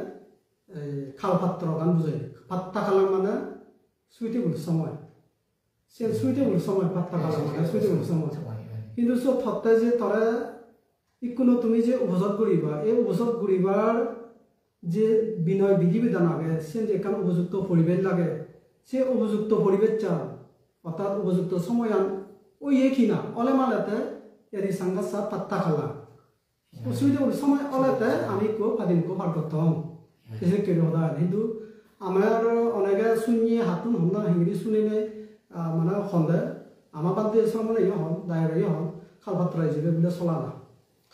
খালপাত্র গান বুঝাই পাত্তা খালাম মানে সুইটেবল সময় সে সুইটেবল সময় পাত্তা খালাম মানে সুইটেবল সময় কিন্তু সব থত্তা যে তরা ইকুনো তুমি যে উপযোগ করিবা এই উপযোগ করিবার যে বিনয় বিধি বিধান আগে সে যে এখানে উপযুক্ত পরিবেশ লাগে সে উপযুক্ত পরিবেশ চান অর্থাৎ উপযুক্ত সময় আন ওই একই না অলে মালেতে এরি সাঙ্গা সা পাত্তা খালা সুইটেবল সময় অলেতে আমি কো ফাদিমকো ফাট করতাম এসে কেন হদা কিন্তু আমার অনেকে শুনিয়ে হাতুন হন্দা হিংরি শুনিলে মানে হন্দে আমার বাদে সামনে হন দায়ের হন খালপাত্র হিসেবে বলে চলা না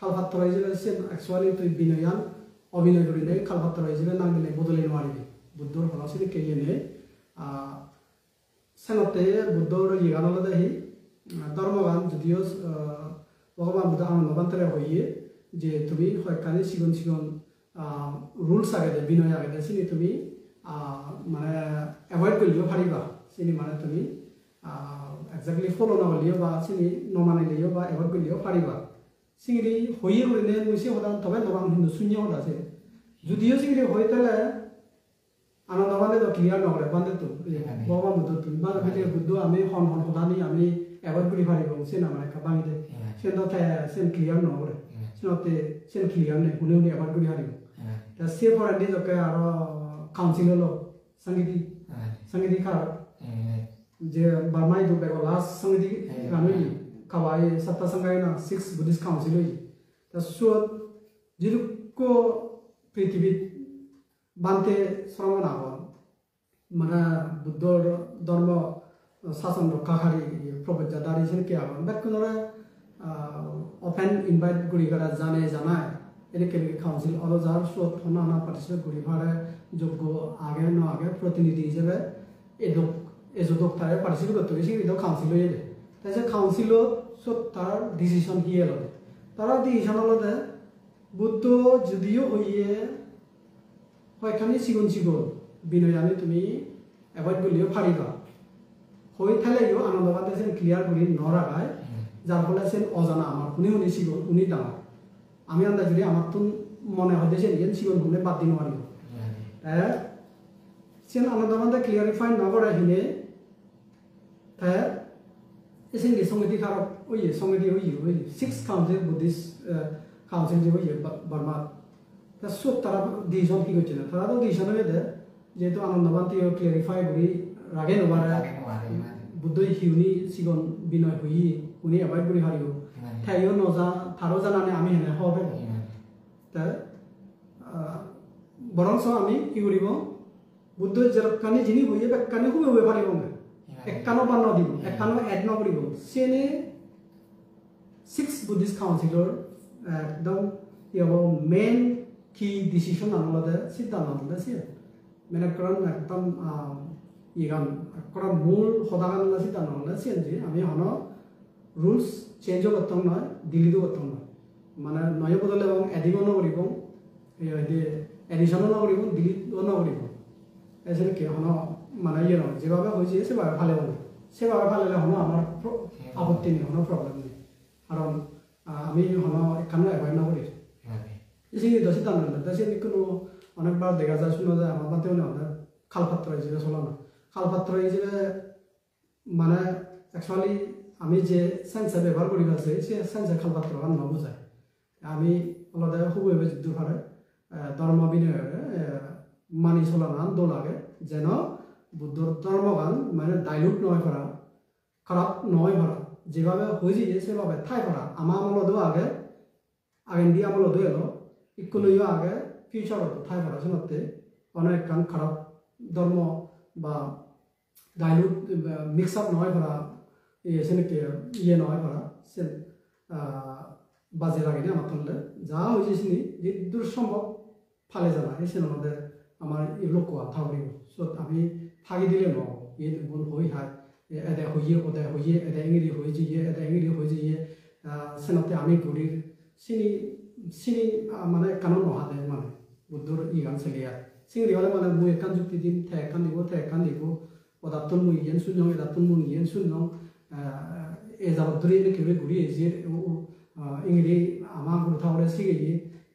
খালপাত্র হিসেবে সে একচুয়ালি তুই বিনয়ান অভিনয় করিলে খালপাত্র হিসেবে নাম দিলে বদলে নোৱাৰিবি বুদ্ধর ফলাচলি কেয়ে নেই সেনতে বুদ্ধর ইগানলে দেখি ধর্মগান যদিও ভগবান বুদ্ধ আনন্দবান্তরে হইয়ে যে তুমি হয়কানি সিগন রুলস আগে দে বিনয় আগে দে চিনি তুমি মানে এভয়েড করলেও পারিবা চিনি মানে তুমি একজাক্টলি ফলো নকরলেও বা চিনি নমানিলেও বা এভয়েড করলেও পারিবা চিংড়ি হইয়ে করিলে মুসে হদান তবে নবাং হিন্দু শূন্য হদাছে যদিও চিংড়ি হয়ে তাহলে আনন্দবানে তো ক্লিয়ার নকরে বান্ধে তো ভগবান বুদ্ধ তুমি বা বুদ্ধ আমি হন হদানি আমি এভয়েড করে পারিব সে না মানে বাঙিতে সে তো সেন ক্লিয়ার নকরে সেনতে সেন ক্লিয়ার নেই শুনে এভয়েড করে পারিব তা সে ফরেন্ডি যকে আর কাউন্সিল হলো সঙ্গীতি খারাপ যে বার্মাই দু বেগ লাস্ট সঙ্গীতি গানই খাওয়াই সাতটা সঙ্গাই না 6 বুদ্ধিস্ট কাউন্সিল হই তা সুত যেটুকু পৃথিবী বানতে শ্রম না হন মানে বুদ্ধর ধর্ম শাসন রক্ষাকারী প্রবজ্জাদারি সেনকে আহন বেকুনরে ওপেন ইনভাইট করি করা জানায় এনেকে কাউন্সিল আরো যার সুত হনা পার্টিসিপেট করি ভাড়ে যোগ্য আগে ন আগে প্রতিনিধি হিসেবে এজক তারে পার্টিসিপেট করতে হয়েছে কিন্তু কাউন্সিল হয়ে যায় তাই যে কাউন্সিলত সব তার ডিসিশন হিয়ে লয় তারা ডিসিশন হলতে বুদ্ধ যদিও হইয়ে হয়খানি সিগুন বিনয়ানি তুমি এভয়েড করলেও পারিবা হয়ে থাকলেও আনন্দবাদে সেন ক্লিয়ার করি নরাখায় যার ফলে সেন অজানা আমার শুনি সিগুন উনি ডাঙর আমি আন্দাজ যদি আমার তো মনে হয় যে সেন সিগুন শুনে বাদ দিন পারিব সেন আনন্দবাদে ক্লিয়ারিফাই নকরে হিনে তাই এসে সঙ্গীতি খারাপ ওই সঙ্গীতি ওই 6 কাউন্সিল বুদ্ধিস্ট কাউন্সিল যে ওই বার্মা তা সব তারা ডিসিশন কি করছে না তারা তো ডিসিশন হয়ে দেয় যেহেতু আনন্দবান্তি ক্লিয়ারিফাই করি রাগে নবারে বুদ্ধ হিউনি সিগন বিনয় হই উনি এভয়েড করি হারিব ঠাইও নজা তারও জানানে আমি হেনে হবে তা বৰং আমি কি কৰিব বুদ্ধ যেৰকানি যিনি হয়ে বেকানি খুবে হয়ে পাৰিব একানো বা নদিব একানো এড নকৰিব সেনে 6 বুদ্ধিষ্ট কাউন্সিলৰ একদম কি হ'ব মেইন কি ডিসিশন আনলতে সিদ্ধান্ত আনলতে সে মানে কাৰণ একদম ইগান কৰা মূল সদাগানলা সিদ্ধান্ত আনলতে সে যে আমি হন রুলস চেঞ্জ করতাম নয় ডিলিটও করতাম নয় মানে নয় বদলে এবং এডিংও নকৰিব এডিশনও নকৰিব ডিলিটও নকৰিব এসে কি হন মানে ইয়ে নয় যেভাবে হয়েছে সেভাবে ভালো হবে সেভাবে ভালো হলে হন আমার আপত্তি নেই হন প্রবলেম নেই কারণ আমি হন এখানে অ্যাভয়েড নকরি এসে সিদ্ধান্ত নিলাম সে কোনো অনেকবার দেখা যায় শোনা যায় আমার মাতেও না খালপাত্র হিসেবে চলো না খালপাত্র হিসেবে মানে অ্যাকচুয়ালি আমি যে সেন্সে ব্যবহার করি আছে সে সেন্সে খালপাত্র গান নবুঝায় আমি অলদে খুবই যুদ্ধ পারে ধর্ম বিনয় মানি চলান দো লাগে যেন বুদ্ধর ধর্মগান মানে ডাইলুট নয় করা খারাপ নয় করা যেভাবে হয়েছে সেভাবে ঠাই করা আমার আমলদেও আগে আগেন দিয়ে আমলদেও এলো ইকুলইও আগে ফিউচারত ঠাই করা শুনতে অনেক কান খারাপ ধর্ম বা ডাইলুট মিক্স আপ নয় করা সেনেকে ইয়ে নয় করা সে বাজে লাগেনি আমার তলে যা হয়েছে চিনি যে দূর সম্ভব ফালে জানা এসে আমাদের আমার লক্ষ্য থাকবে আমি ফাঁকি দিলে ন ইয়ে বোন হই হাত এদে হইয়ে ওদায় হইয়ে এদে ইংরি হয়ে যাইয়ে এদে ইংরি হয়ে যাইয়ে সেনাতে আমি ঘুরির চিনি চিনি মানে কানো নহাদে মানে বুদ্ধর ই গান চলিয়া চিংড়ি হলে মানে মুই একান যুক্তি দিম থে একান দিব ওদাতুন মুই ইয়েন শূন্য এদাতুন মুই ইয়েন শূন্য এ যাবত ধরে এনে কেউ ঘুরি যে ইংরি আমার গুরুথা হলে শিখে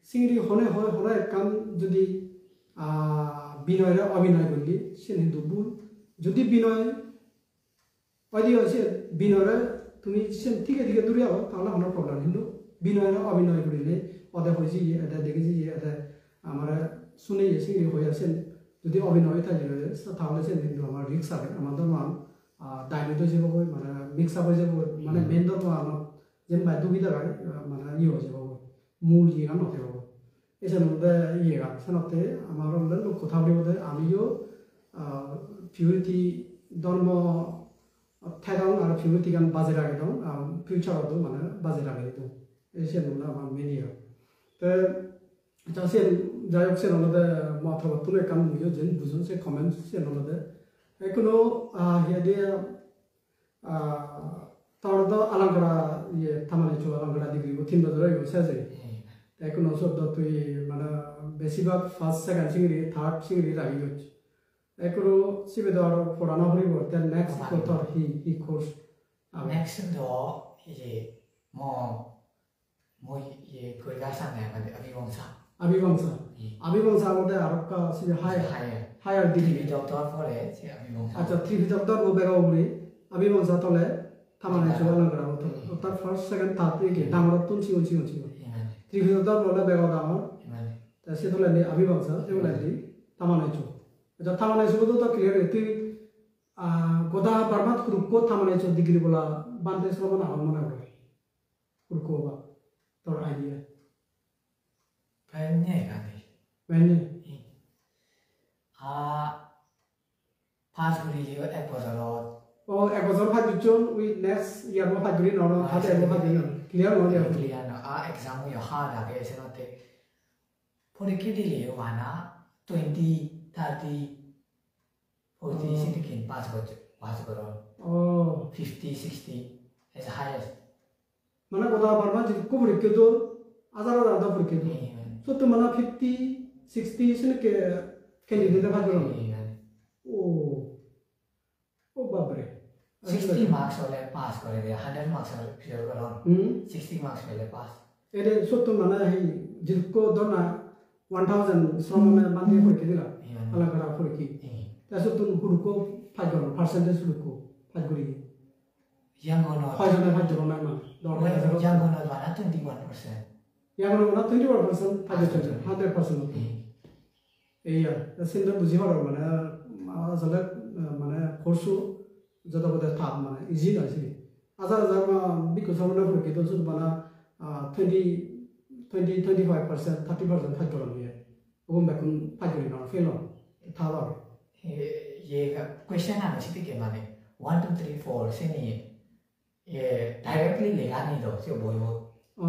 চিংড়ি হনে হয় হলে একান যদি বিনয়ের অভিনয় করলি সে হিন্দু ভুল যদি বিনয় ওই হয়েছে বিনয়ের তুমি সে থেকে দূরে যাবো তাহলে আমার প্রবলেম কিন্তু বিনয়ের অভিনয় করিলে ওদের হয়েছে এটা দেখেছি এটা আমার শুনে চিংড়ি হয়ে আছেন যদি অভিনয় থাকে তাহলে সে কিন্তু আমার রিক্স আছে আমার ধর্ম ডাইলুট হয়ে যাব মানে মিক্স আপ হয়ে যাব মানে মেন ধর্ম আমার যেমন দুবিধা মানে ইয়ে হয়ে যাব মূল ইয়ে গান নথে পাবো এছাড়া মধ্যে ইয়ে গান সেনাতে আমার কথা বলতে আমিও পিউরিটি ধর্ম ঠাইদাং আর পিউরিটি গান বাজে রাখি দं ফিউচারতো মানে বাজে রাখি দं এসে নুলা আমার মেনিয়া তো 자, sen jayok sen olade matha tule kan muyo jen buzun se comments sen olade ekono hede tardo alangara ye tamane cho alangara digri bo tin dodora yo saje ekono sobdo tui mana besibak first second singri third singri ragi yo ekono sibedor porana hori bo then next kotor he course next do ye mo ye purgasa ne mane अभिवंशा बोलते हैं आरोप का सीधे higher degree doctor पढ़े से अभिवंशा अच्छा 3 doctor वो बेगा उगली अभिवंशा तो ले थामाने चुका लग रहा होता तब फर्स्ट सेकंड थर्ड के दामर तुम चिंगो 3 डॉक्टर बोले बेगा दामर तैसे तो ले अभिवंशा ये बोले ली थामाने चु जब थामाने चु तो क्लियर है तू गोदा बर्बाद ग्रुप को थामाने चु डिग्री बोला बांधे सो बना हम मना बोले ग्रुप को बा तो idea Banyak kan ni. Banyak. Pas guri dia ekosor. Oh, ekosor pas jual, we next year mau pas guri nono, pas year mau pas guri nono. Clear mau dia. Clear no. Exam yo hard lagi esenote. Pore kiri dia mana 20, 30, 40 sedikit pas guru. Oh. 50, 60 is highest. Mana kota Burma jadi kau beri kedo, azar ada beri kedo. So tu mana 50, 60 sini ke candidate apa tu? Oh babre. 60 marks oleh pass करे दे 100 marks oleh fail करो 60 marks oleh pass array सो तो mana है जिनको दोना 1000 श्रम में मानते हैं कि दिला अलग करा फुर की तैसे तो हुड़को फाइव करो परसेंटेज हुड़को फाइव करी yang gono फाइव में फाइव करो ना yang gono mana 21% yang gono ना 21% फाइव 100% iya सेंटर बुझी पड़ो mana असले mana कोर्सो जब तक उधर था mana इजी ना सी आजार मा बिको सामने फुर की तो सुन mana 25% 30% फाइव करो नहीं है 그건 몇군 파이거리나 필러 다다. ये क्वेश्चन आना चाहिए कि माने 1 2 3 4 से नहीं ये डायरेक्टली लेगा नहीं दो से बोलो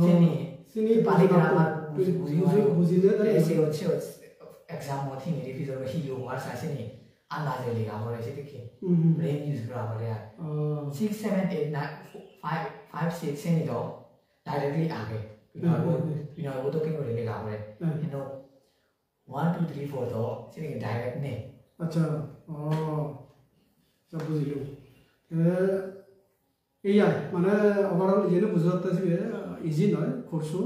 से नहीं सिनी पाली ग्रामर बुझिले त ऐसे अच्छे एग्जाम होती मेरी फिर जो ही यो वर्षा से नहीं अंदाजे लेगा और ऐसे देखिए ब्रेन यूज करा बोले यार 6 7 8 9 5 6 से नहीं दो डायरेक्टली आगे बिना वो तो क्यों लेगा बोले you know 1 2 3 4 तो से डायरेक्ट नहीं अच्छा 자 बुझिलो AI माने ओभरऑल येनो बुझात तसिबे इजी नय कोर्सो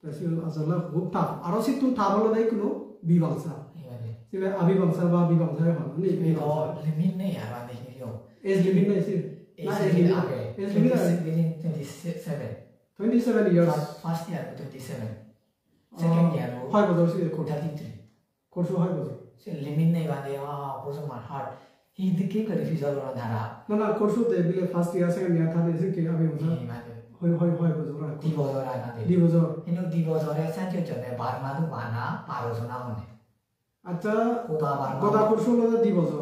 तसि आजला खूब था आरो सितुन थाबल दाइ कुनो बिबांसा सिबे अबिबांसा बा बिबांसा हन नि बिबांसा लिमिट नहीं यार वाले हियो एज लिमिट नहीं सि एज लिमिट आगे age limit 27 years first year 27 second year 5 buzzer सि कोर्स 33 कोर्सो 5 बजर से लिमिट नहीं वाले बोसो मार हार्ट ही दिखे कर रिफ्यूजल रो धारा ना कोर्सो दे बिले फर्स्ट इयर सेकंड इयर था से के अबिबांसा होय होय होय बजर दी बजर आ ना दी बजर इनो दी बजर सान जो चने बार मा तो बाना पारो जना होने अच्छा कोदा बार कोदा कोर्सो लो दी बजर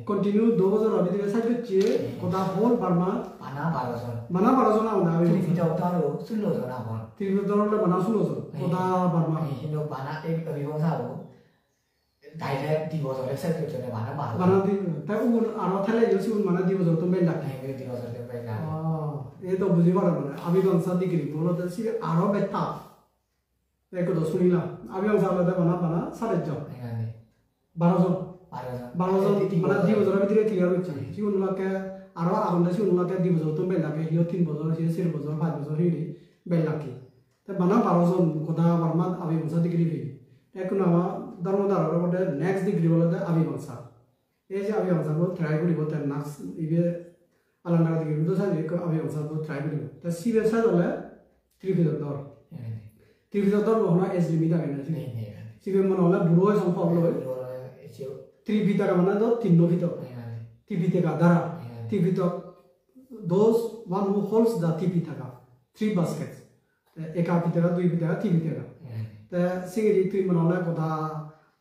कंटिन्यू 2 बजर अबि दिबे साइड चे कोदा होल बारमा बाना पारो जना mana para zona onda abi फिटा उतारो सुलो जना होन तिबे दरले बना सुलो जो कोदा बारमा इनो बाना एक अबिबांसा हो डायरेक्ट दी बजर से के चने बाना पारो बना दी ता उन आरो थाले योसि उन mana दी बजर तो बेन लाग नहीं दी बजर ते बेन लाग ए तो बुझि पारा माने अबिबांसा डिग्री बोलो त सि आरो बेता एको तो सुनिला अबिबांसा ला बना बना सारे जो नहीं 12 জন बारो জন mana दी बजर भितरे क्लियर होइछ सि उन लाके आरो आगन सि उन लाके दी बजर तो बेन लागे हियो 3 बजर सि 4 बजर 5 बजर हिरि बेन लागे त बना 12 জন कोदा बारमा अबिबांसा डिग्री भि एको नामा धर्मदार बटे नेक्स्ट डिग्री बोलते अबिबांसा ए जे अबिबांसा को ट्राई करिबो त नाक्स इबे आलांदा डिग्री तो साजे को अबिबांसा को ट्राई करिबो त सिबे साजले त्रिभिदर दर होना एज लिमिट आगे नहीं सिबे मन होला बुरो संभव लय त्रिभिदर माने तो तीनो भितर त्रिभिदर Dara त्रिभिदर those one who holds the त्रिभिदर 3 baskets एका भिदर दुई भिदर तीन भिदर त सिंगि तुइ मन होला कोदा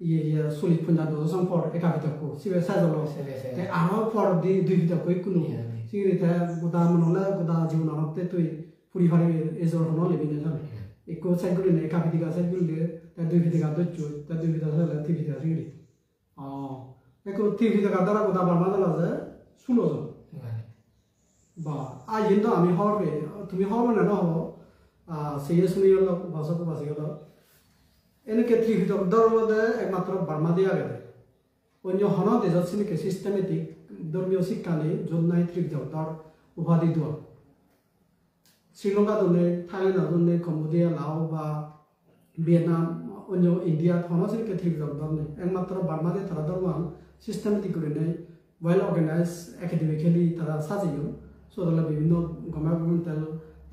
ये सुलित पुन्जा दो संफर एका भिदर को सिबे साजलो ते आरो फर दि दुई भिदर को कुनु सिंगि त कोदा मन होला कोदा जीवन हते तुइ पुरी फारि एजर होनो लेबिने जाने एको साइकल ने एका भिदर साइकल ले त दुई भिदर तो चो त दुई भिदर साला ती भिदर सिंगि एको ती भिदर दारा कोदा बारमा दला जे सुलो जो बा आ यिंदो आमी हरबे तुमि हरबे न हो सेये सुनियल भाषा को भाषिगल एने के त्रिभिदर दरवदे एकमात्र बारमा दिया गए अन्य हन देजसिनि के सिस्टेमेटिक धर्मीय शिक्षानि जन्नाय त्रिभिदर दर उपाधि दो श्रीलंका दने थाईलैंड दने कम्बोडिया लाओ बा वियतनाम अन्य इंडिया हनसिनि के त्रिभिदर दरनि एकमात्र बारमा दे थारा दरवान सिस्टेमेटिक करने वेल ऑर्गेनाइज एकेडमिकली थारा साजियो सो दला विभिन्न गवर्नमेंटल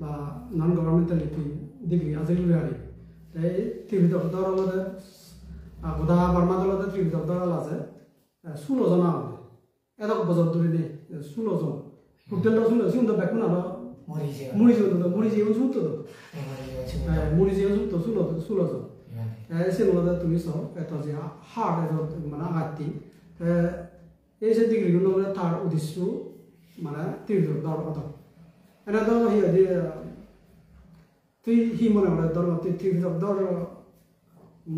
বা নন গভর্নমেন্টালিটি ডিগ্রি আজিলি হারি তাই ত্রিভিদর দরলতে গোদা বার্মা দলতে ত্রিভিদর দরল আছে 16 জন আছে এত বছর ধরে নে 16 জন টোটাল 16 জন তো বেকুন আর মরিজিও শুনতো তো মরিজিও শুনতো 16 জন এসে বলতে তুমি সব এত যে হার্ড এত মানে আগাতি এই যে ডিগ্রি গুলো তার উদ্দেশ্য মানে ত্রিভিদর দর কথা Ana do hi ade tui hi mona ora dor tui त्रिभिदर dor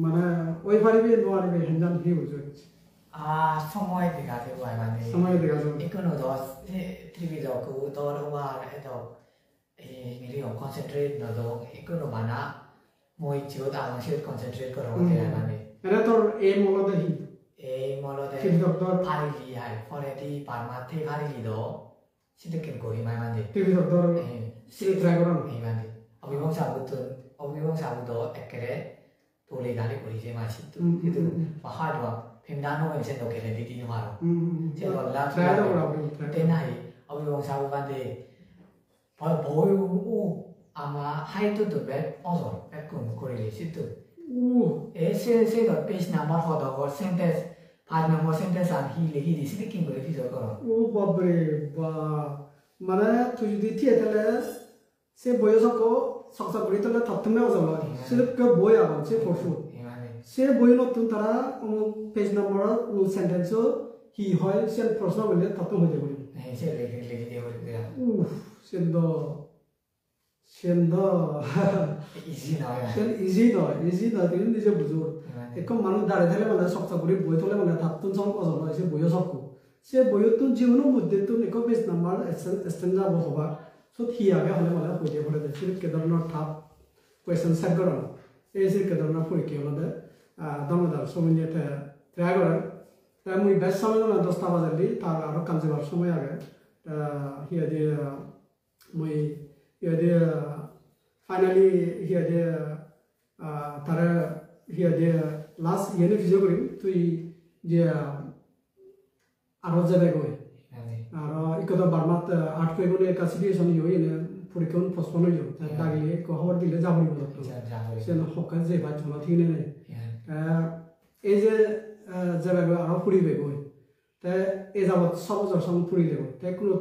mana oi paribe no aribe henjan hi bujo সময় দেখাতে হয় মানে সময় দেখাতে এখনো দশ त्रिभिदर को দর ওয়া এত এই মিলি কনসেন্ট্রেট না তো এখনো বানা মই জিও দা মাসে কনসেন্ট্রেট করো তে মানে ana tor aim molo hi এই মলদে त्रिभिदर dor ফারিলি হাই ফরেটি পারমাতে ফারিলি দো সিলেক্ট করি মাই মানে त्रिभिदर dor সিলেক্ট ট্রাই করো এই মানে অবিবংশাবুতো একরে তোলে গালি করি যে মাসি তো কিন্তু পাহাড় বা ফেমদানো এসে তো কেলে দিদি মারো সে বললা ট্রাই তো করো তে নাই অবিবংশাবু বাদে বই ও আমা হাইতো তো ব্যাক অজর ব্যাক করিলে সিতো সে তো পেজ নাম্বার হদো সেন্টেন্স 5 নম্বর সেন্টেন্স আর হি সিলেক্টিং করে ফিজর করো ও বাবরে বা মানে তুই যদি থিয়েটারে সে বয়সক সকসক করে তাহলে তত্ত্বমে অজল সিলেক্ট কে বই আবার সে পড়ছু সে বই নতুন তারা পেজ নম্বর সেন্টেন্স হি হয় সে প্রশ্ন বললে তত হয়ে যাবে সে লিখে লিখে দিয়ে বলে দেয়া উফ সেন্দ ইজি নয় ইজি নয় তুমি নিজে বুঝো এখন মানুষ দাঁড়িয়ে থাকলে মানে সপ্তাহ করে বই তোলে মানে তাত্তুন সব অজন হয় সে বইও সব সে বইও তো জীবনের মধ্যে তো এক পেজ নাম্বার এক্সটেন্ড যাব হবা সো হি আগে হলে মানে হয়ে যাবে বলে দেয় সিরিপ কেদারনাথ থাপ কোয়েশ্চেন সেট করা এই সিরিপ কেদারনাথ পরীক্ষা হলে ধন্যবাদ সময় নিয়ে ট্রাই করেন তাই মুই বেশ সময় না 10টা বাজে তার আরো কাম যাবার সময় আগে হিয়া দিয়ে মুই হিয়া দিয়ে ফাইনালি হিয়া দিয়ে তারা হিয়া দিয়ে লাস্ট ইয়ে ভিডিও করি তুই যে আরো যাবে গই আর ইকদা বারমাত 8 ফেব্রুয়ারি কাছে দিয়ে শনি হই এনে পরীক্ষা পোস্টপোন হই যায় দাগিলে খবর দিলে যাবই বলতো সে হকার যে ভাই জমা ঠিক নেই এই যে যাবে আরো ফুরিবে গই তাই এই যাবত সব বছর ফুরি দেব তাই কোনো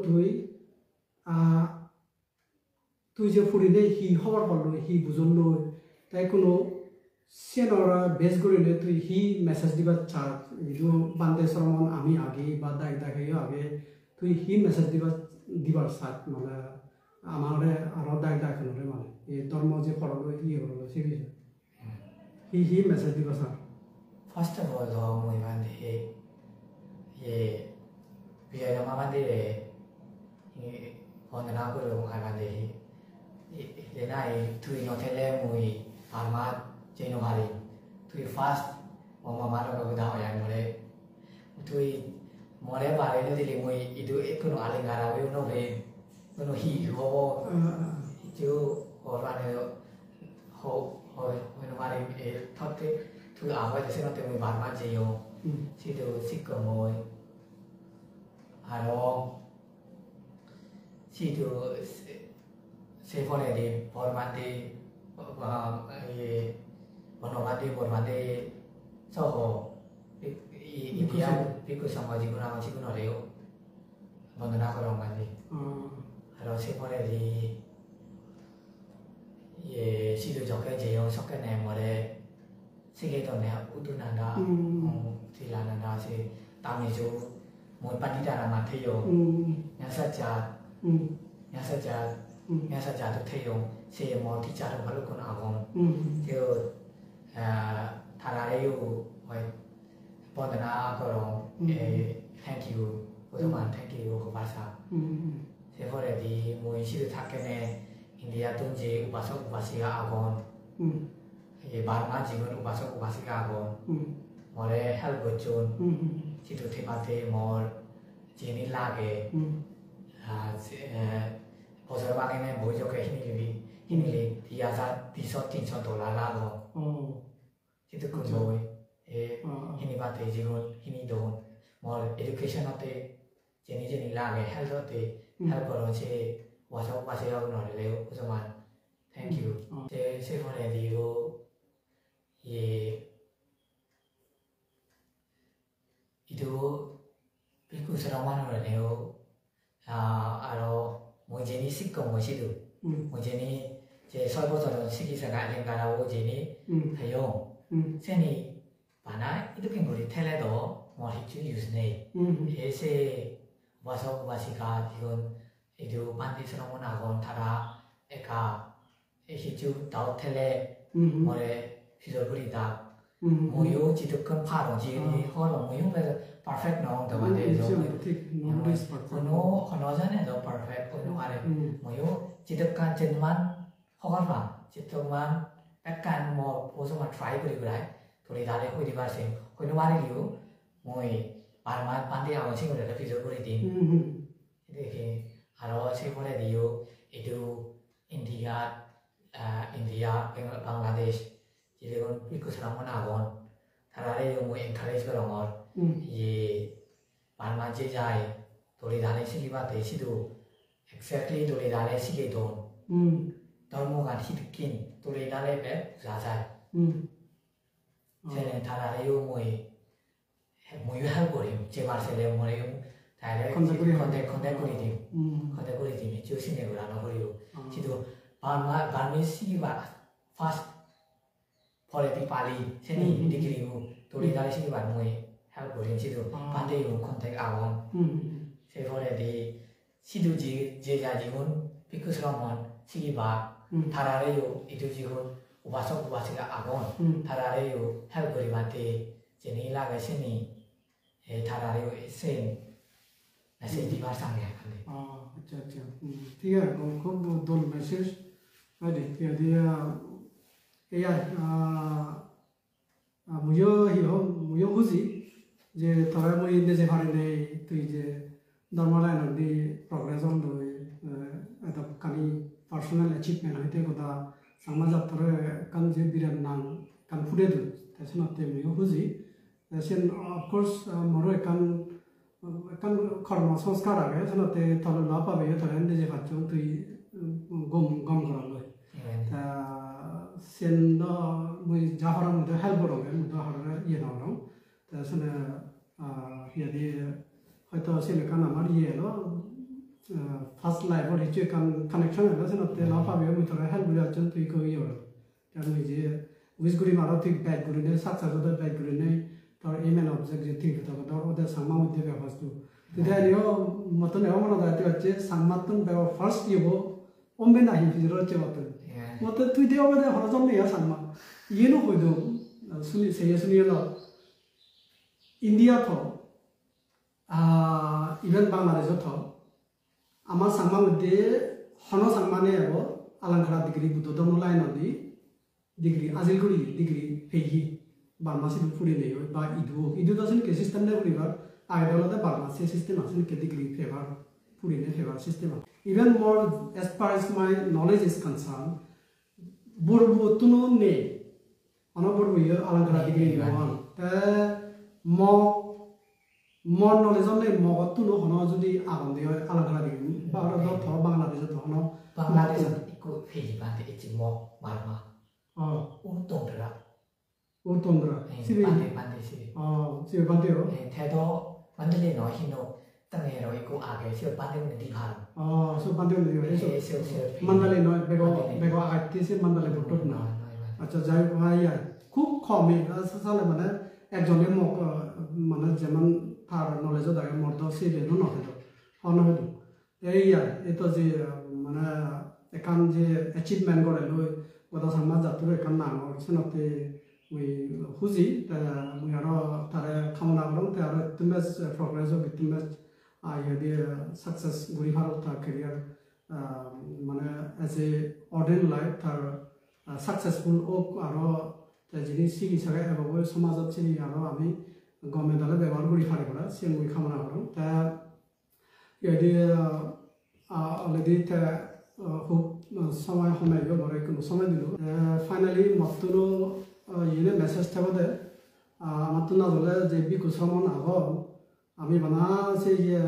তুই যে ফুরি দে হি খবর পারলো হি বুঝল তাই কোনো সেনরা বেস করিলে তুই হি মেসেজ দিবা চার যদিও বান্দে শ্রমণ আমি আগে বা দায় দেখাইও আগে তুই হি মেসেজ দিবার চার মানে আমার আরো দায় দেখানোরে মানে এই ধর্ম যে পড়ালো ইয়ে করলো সে বিষয়ে হি মেসেজ দিবা চার First of all, muy grande, biar nama grande, orang nak aku orang grande, lena tu ino tele muy armat, jeno hari, tu fast, mama malu aku dah ayam mole, tu mole bare tu dili muy itu ekono alingara, itu no hi ho, itu orang itu ho no bare thote tu awal tu senang temu barma jeyo, situ sikomoy, aro situ sepole di bormante, bormante soho, India piku sama jiguna leo, bandana korang mandi, aro sepole di situ jokai jeyo sokai nemore. Sige to ne utu nanda sila nanda se tami jo moi pandita na mathayo nya saja to thayo se mo ti cha to balu kon agom teo thara re yo hoi podana koro thank you odoman thank you ko basa se hore di moi si thakene India tunje upasok upasika agon barma जीवन उपासक उपासिका आगो मोरे help बच्चों चितो थे पाते मोर jenny लागे पोजर वाले में बहुत जो कहीं हिनी ले $300-300 लागो चितो कुछ होए हिनी बाते जीवन हिनी दोन मोर एजुकेशन होते जेनी लागे हेल्प होते हेल्प करो चे वासक उपासिका आगो नॉलेज ले उजमान थैंक यू से मोरे दियो itu piku seraman orang leo, aro mau jenis sikko mau situ, mau jenis je soal bocor siki sangat lengkara mau jenis hayong, seni mana itu kan boleh tele do mau hicu use nih, ese basok basika itu panti seraman agon thara eka hicu tahu tele mau Fitur berita, muyu cidukan parong jadi kalau muyu ber perfect nong teman deh jauh, kono sana itu perfect kono ada muyu cidukan cenman horror, cidukan tekan mau poso mau try beri tulis ada kau di bahasa, kono ada liu, muyu parman pantai awal sih udah ada fitur berita, jadi kalau saya boleh liu itu India, Bangladesh jadi kan ikut selama nagon, thara yang mau encourage berongor, ye parma jejai, tulis dalai sih kibat sih tu, exactly tulis dalai sih gitu, dormo kan hidukin, tulis dalai be jajai, jadi thara yang mau help korim, cepat sele mau thara kontak kuritim, itu sih nih orang korio, situ parma sih kibat fast quality pali seni degree ko to le dale sini ban moi help ko rin situ pande ko contact awon se for de situ ji je ja ji hun pikus ramon sigi ba tharare yo itu ji hun ubasok ubasika awon tharare yo help ko ri bate jeni la ga sini tharare yo sen ऐसे दीवार सामने आ गए अच्छा अच्छा ठीक है खूब दो मैसेज अरे ये यार मुझे खुशी जे थोड़ा मुझे इंदे से भारी नहीं तो ये नॉर्मल है ना दी प्रोग्रेस ऑन दो तो कभी पर्सनल अचीवमेंट होते को ता समाज अपने कम जे बिरम नांग कम फुड़े दो ऐसे ना ते मुझे खुशी ऐसे of course मरो kan karma sanskar age sanote talo la pabe yo talo ende je faccio tu gom kara lo ta sen no mui jahara mu to help ro mu to hara ye na ro ta sene ye de hoyto sen kan amar ye lo first life or hiche kan connection age sanote la pabe mu to help ro chon tu ko yo ta mu je wis guri maro tu back guri ne sat sat do back guri ne or amen object je think to or other sama mudde be vastu today yo maton ewa mona date hocche sammatun be first yo ombe nahi fizro hocche maton tu de obade horazon ne ya samma yeno hoido suni suni lo india tho even bangladesh tho amar samma mudde hono samma ne ebo alankara degree buddho dom line odi degree azilguri degree pegi Barmasi itu puri nih, bah itu tuh sih ke sistem deh puri bar, agak ada barmasi sistem asal ke degree favor, puri nih favor sistem. Even more as far as my knowledge is concerned, burbu tuh nih, anak burbu ya alangkara degree doang. More knowledge nih, mau tuh anak jadi alam dia alangkara degree, baru tuh thor Bangladesh tuh anak. Bangladesh ikut pegi bante itu mau barma. Untung berat. Tondra. Sibi bante sibi. Sibi bante yo. Thedo bante le no hino tange ro iku age sibi bante ne di bhar. So bante ne di bhar. So mandale no bego arte se mandale butut na. Acha jai bhai ya. Khub khome asale mane ekjone mok mane jeman thar knowledge da mordo sibi no no hedo. Hono hedo. Ei ya eto je mane ekan je achievement gore lo oda samaj jaturo ekan na or senote we huzi we are tare khamona grom tare tumes progress of tumes ayade success guri bharo ta career mane as a ordinary life tar successful ok aro ta jini sigi saga ebo samajot chini aro ami government dale bebar guri phari pora sen we khamona grom ta yade already ta hope samay honai yo mare kono samay dilu finally mattuno ये message था बोले मतलब ना बोले जब भी कुछ सामान आगो अभी बना से ये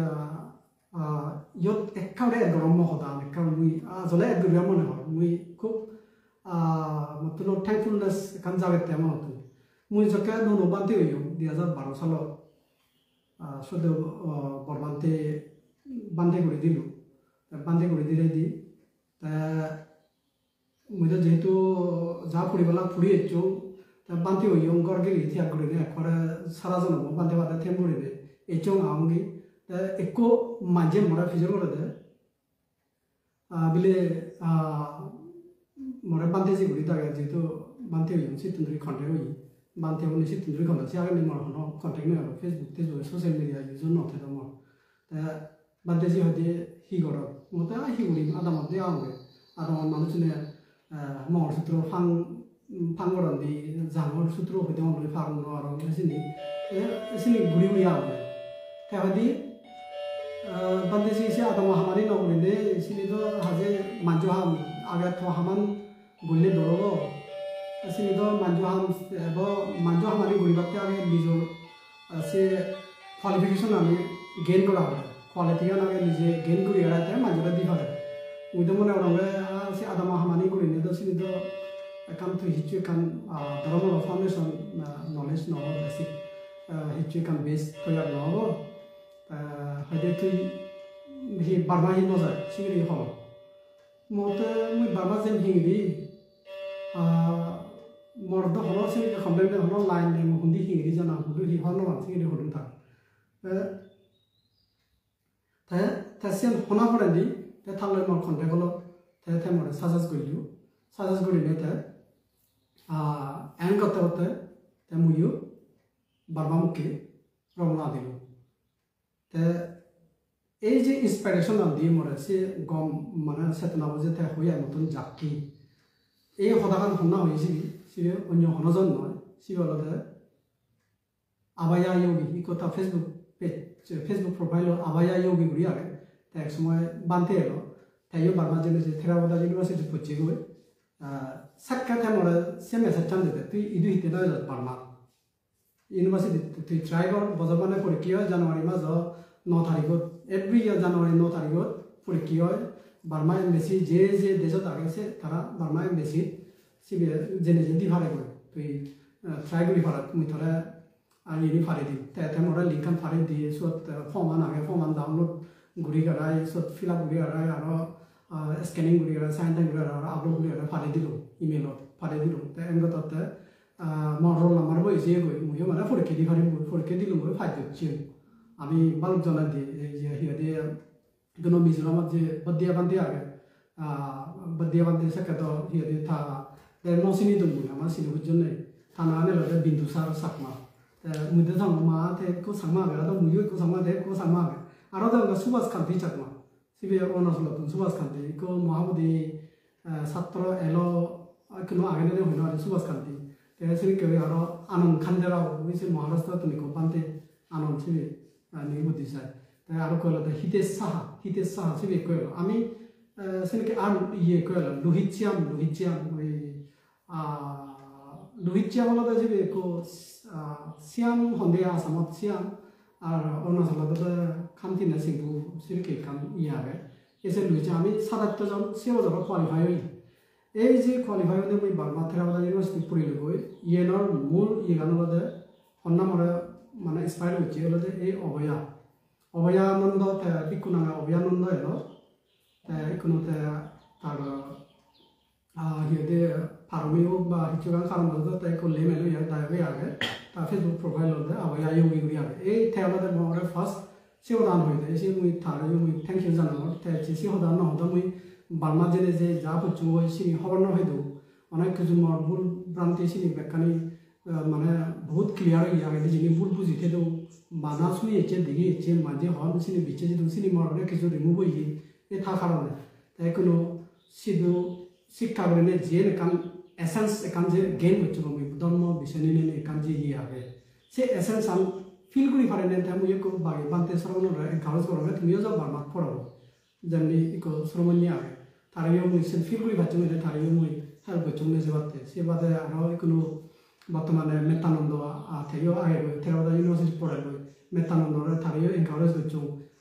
एक काउंटे गरम में होता है एक काउंट मुई जोले एक गरम में हो मुई खूब मतलब थैंकफुलनेस kan जागे तेमा होता है मुई जो क्या दोनों बांटे हुई हूँ 2012 सालो शुद्ध बांटे गुड़ी दिले दी मुझे जेतु जहाँ पुरी वाला पुरी एचो बांटे हुई हूँ कर के लिए थी गुड़ी ने पर सारा जन वो बांटे वाला थे पुरी ने एचो आऊँगी एको मांझे मोरा फिजर कर दे बिले मोरा बांटे जी गुड़ी ताकि जेतु बांटे हुई हूँ सितुंदरी खंडे हुई बांटे हुई सितुंदरी खंडे से आगे नहीं मोरा होना कांटेक्ट नहीं करो फेसबुक ते जो सोशल मीडिया यूज़र नौ थे तो मोर बांटे जी होते ही करो मोटा ही गुड़ी आधा मध्य आऊँगे आधा मानुष ने mor sutro panggoran di jangor sutro hoite on farm ro aro sini guri guri awe tawadi bandesi se adam hamari no guri ne sini do haje manjo ham aga tho haman gulle doro sini do manjo ham bo manjo hamari guri batte age bijo se qualification ami gain kora hobe quality age nije gain guri ara te manjo da di hobe udah mana orang si ada mahamani guru ini dosi itu kan tu hijau kan dalam foundation knowledge basic hijau kan base koyak nawa ada tu hi barma hi noza sini ho mote mui barma jen hingi mor do holo sing ke khomdeng de holo line de mo hundi hing ri jana hudu hi holo wan sing de hodung ta ta sen hona horandi te thalle mor khonte golo te mor suggest gori ne te an gote te muyu barba mukke rongla dilu te এই যে inspiration দিয়ে মরে সে গম মানে চেতনা বুঝে তাই হইয়া নতুন জাকি এই সদাখান শুনা হয়েছি সে অন্য হনজন নয় সে বলতে আবায়া ইয়োগী ই কথা ফেসবুক প্রোফাইল আবায়া ইয়োগী ঘুরি আগে তাই এক সময় বানতে এলো তাইও বার্মা জেনে যে থেরাবাদা ইউনিভার্সিটি পড়ছে গই সাক্ষাৎ মরে সে মেসেজ চান দিতে তুই ইদু হিতে নয় বার্মা ইউনিভার্সিটি তুই ট্রাই কর বজর মানে পড়ে কি হয় জানুয়ারি মাস 9 তারিখত এভরি ইয়ার জানুয়ারি 9 তারিখত পড়ে কি হয় বার্মা এমবেসি যে দেশত আগেছে তারা বার্মা এমবেসি সিবি জেনে দি ফারে করে তুই ট্রাই করি ফারা মুই তোরা আর ইনি ফারে দি তাতে মোরা লিংকান ফারে দিয়ে সত ফর্মান আগে ফর্মান ডাউনলোড ঘুরি গড়াই সত ফিল আপ ঘুরি গড়াই আর স্ক্যানিং ঘুরি গড়াই সাইন টাইম ঘুরি গড়াই আপলোড ঘুরি গড়াই ফারে দিল ইমেলত ফারে দিল তে এমগততে মর রোল নাম্বার বই যে গই মুই মানে পরীক্ষা দি ফারে পরীক্ষা দিলুম গই ফাইজ দিচ্ছি আমি বালক জানা দিয়ে যে হিয়াদে দুনো মিজোরামত যে বদিয়া বান্দি আগে বদিয়া বান্দি সাকে তো হিয়াদে থা তে নসিনি দম আমার সিনি বুঝনে থানা আনে লদে বিন্দুসার সাকমা তে মুদে থাম মা তে কো সাকমা গরা তো মুইও কো সাকমা দে কো সাকমা গে আরো তো সুভাষ কান্তি চাকমা সিবি অনার্স লতন সুভাষ কান্তি কো মহাবুদি ছাত্র এলো কোনো আগে নে হইনো সুভাষ কান্তি তে সিনি কে আরো আনন্দ খান্দেরাও মিছে মহারাষ্ট্র তুমি কো পান্তে আনন্দ সিবি নি বুদ্ধি চাই তাই আৰু কইল হিতেশ সাহা সিবি কইল আমি সেনেকে আর ইয়ে কইল লোহিত চিয়াম ওই লোহিত চিয়াম হলতে সিবি কো চিয়াম সন্ধিয়া আসামত চিয়াম আর অৰুণাচলত খামতিনা সিংহু সিবি কাম ইয়াবে এসে লুইছে আমি ৭৭ জন সেও কোয়ালিফাই হই এই যে কোয়ালিফাই হতে মই বার্মা থেরাবাদা ইউনিভার্সিটি পড়িল গই ইয়েনর মূল ইগানলতে হন্নামরে মানে ইন্সপায়ার হচ্ছে হলো যে এই অভয়ানন্দ বিকুনাঙ্গা অভয়ানন্দ এলো ইকুনোতে তার হিয়াদে ফার্মি হোক বা হিচুগান কারণ তাই করলে মেলো ইয়ার দায়বে আগে তার ফেসবুক প্রোফাইল হলে অভয়া ইয়োগী গুড়ি আগে এই থেওলাতে মরে ফার্স্ট সেওদান হইতে এসে মুই থারে মুই থ্যাংক ইউ জানাবো তাই সেওদান নহতা মুই বার্মা জেনে যে যা হচ্ছে ওই সিনি খবর নহইতো অনেক কিছু মর ভুল ভ্রান্তি সিনি বেকানি মানে বহুত ক্লিয়ার হয়ে যাবে যিনি ভুল বুঝিতে তো বানা শুনি এসে দেখি এসে মাঝে হন সিনি বিচ্ছে যে সিনি মরে কিছু রিমুভ হয়ে এ থাকার কারণে তাই কোনো সিধু শিক্ষা করে যে একান এসেন্স একান যে গেইন হচ্ছে আমি ধর্ম বিষয় নিয়ে একান যে ইয়ে হবে সে এসেন্স আমি ফিল করি পারে না তাই মুই বাকি বান্তে শ্রমণ এনকারেজ করবে তুমিও যাও বার্মা পড়াবো যেমনি ইকো শ্রমণী আগে তারিও মুই সে ফিল করি পাচ্ছি না তারিও মুই হেল্প করছো নিজে বাদে সে বাদে আরও কোনো বর্তমানে মেতানন্দ থেকেও আগে গই থেরাবাদা ইউনিভার্সিটি পড়ে গই মেতানন্দরে তারিও এনকারেজ করছো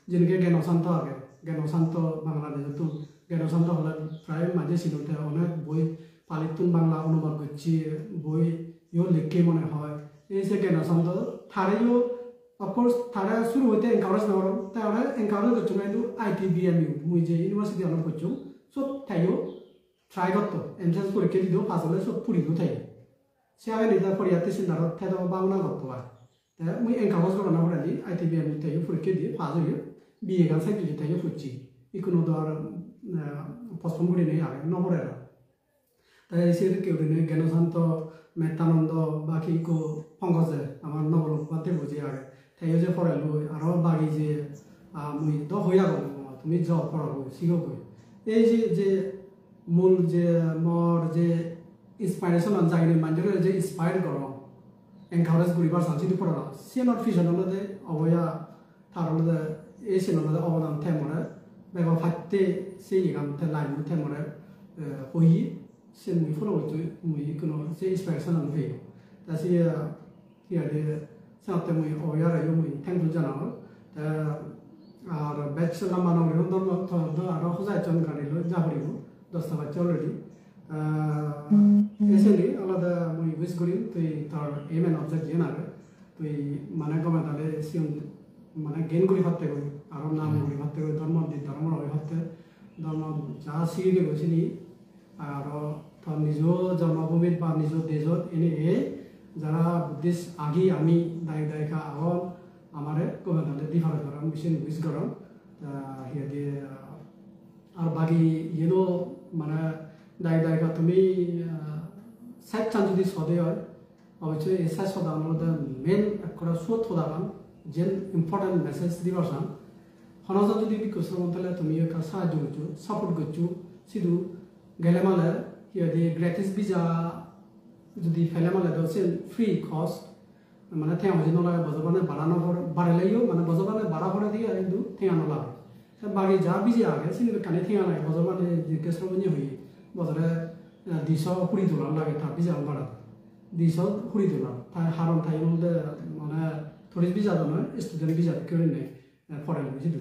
যেনকে জ্ঞানশান্ত আগে জ্ঞানশান্ত বাংলাদেশে তো জ্ঞানশান্ত হলে প্রায় মাঝে ছিল অনেক বই পালিতুন বাংলা অনুবাদ করছি বই ইও লিখে মনে হয় এই যে জ্ঞানশান্ত তারিও অফকোর্স তারা শুরু হইতে এনকারেজ নগর তারা এনকারেজ করছো কিন্তু ITBMU মুই যে ইউনিভার্সিটি অলপ করছো সব তাইও ট্রাই করতো এন্ট্রান্স পরীক্ষা দিও পাস হলে সব পুরিও থাকে সে আগে নিজে পরিয়াতে সিন্ধারত থাকতে বাংলা করতো আর তাই মুই এনকারেজ করো না পড়ালি ITBMU তাইও পরীক্ষা দিয়ে পাস হইও বিয়ে গান সাইকেল তাইও ফুটছি ইকোনো তো আর পছন্দ করি নেই আগে নপরে তাই সে কেউ নেই জ্ঞানশান্ত মেতানন্দ বাকি ইকো পঙ্কজে আমার নবল বাদে বুঝি আগে তাইও যে পড়াইলো আরও বাকি যে মুই তো হইয়া গো তুমি যাও পড়াবো শিখো গই এই যে মূল যে মর যে ইন্সপাইরেশন জায়গায় মানুষের যে ইন্সপায়ার করো এনকারেজ করিবার চান্সিটি পড়া সে নট ফিশন হলে অবয়া তার হলে এই সিনেমাতে অবদান থেমরে বেগা ফাটতে সেই গান লাইন থেমরে হই সে মুই ফলো হইতো মুই কোনো যে ইন্সপাইরেশন আমি হই তা সে ইয়ারে সাথে মুই অবয়া রাইও মুই থ্যাঙ্কফুল জানাবো আর ব্যাচ লাম্বা নগরী আর হজাই জন গাড়ি লো যাবরিব 10টা বাচ্চা অলরেডি এসেলি আলাদা মুই উইশ করি তুই তার এম এন্ড অবজেক্ট জেন আগে তুই মানে গমে তাহলে সিয়ন মানে গেইন করি ভাবতে করি আরও নাম করি ভাবতে করি ধর্ম হয়ে ভাবতে ধর্ম যা শিখে গেছিনি আর তার নিজ জন্মভূমির বা নিজ দেশত এনে যারা বুদ্ধিস্ট আগি আমি দায়ী দায়িকা আগল আমারে কমেন্টালে ডিফার করাম বেশি উইস করাম হিয়াদি আর বাকি ইয়েনো মানে দায়ী দায়িকা তুমি সাইড চান যদি সদে হয় অবশ্যই এই সাইড সদা আমাদের মেন একটা সুদ সদাগান যেন ইম্পর্টেন্ট মেসেজ দিবার চান হনজা যদি বিকশন তাহলে তুমি একটা সাহায্য করছো সাপোর্ট করছো শুধু গেলে মানে হিয়াদি গ্র্যাটিস ভিসা যদি ফেলে মানে দলছেন ফ্রি কস্ট মানে ঠেঙা হয়ে নলাগে বজবানে বাড়ানো বাড়াইলেও মানে বজবানে বাড়া করে দিয়ে কিন্তু ঠেঙা নলাগে বাকি যা বিজে আগে সিনিবে কানে ঠেঙা নাই বজবানে জিজ্ঞেস করবনি হই বজরে 220 ডলার লাগে তার বিজা বাড়া 220 ডলার তাই হারন তাই মধ্যে মানে টুরিস্ট ভিসা তো নয় স্টুডেন্ট ভিসা করে নেই ফরেন বুঝিল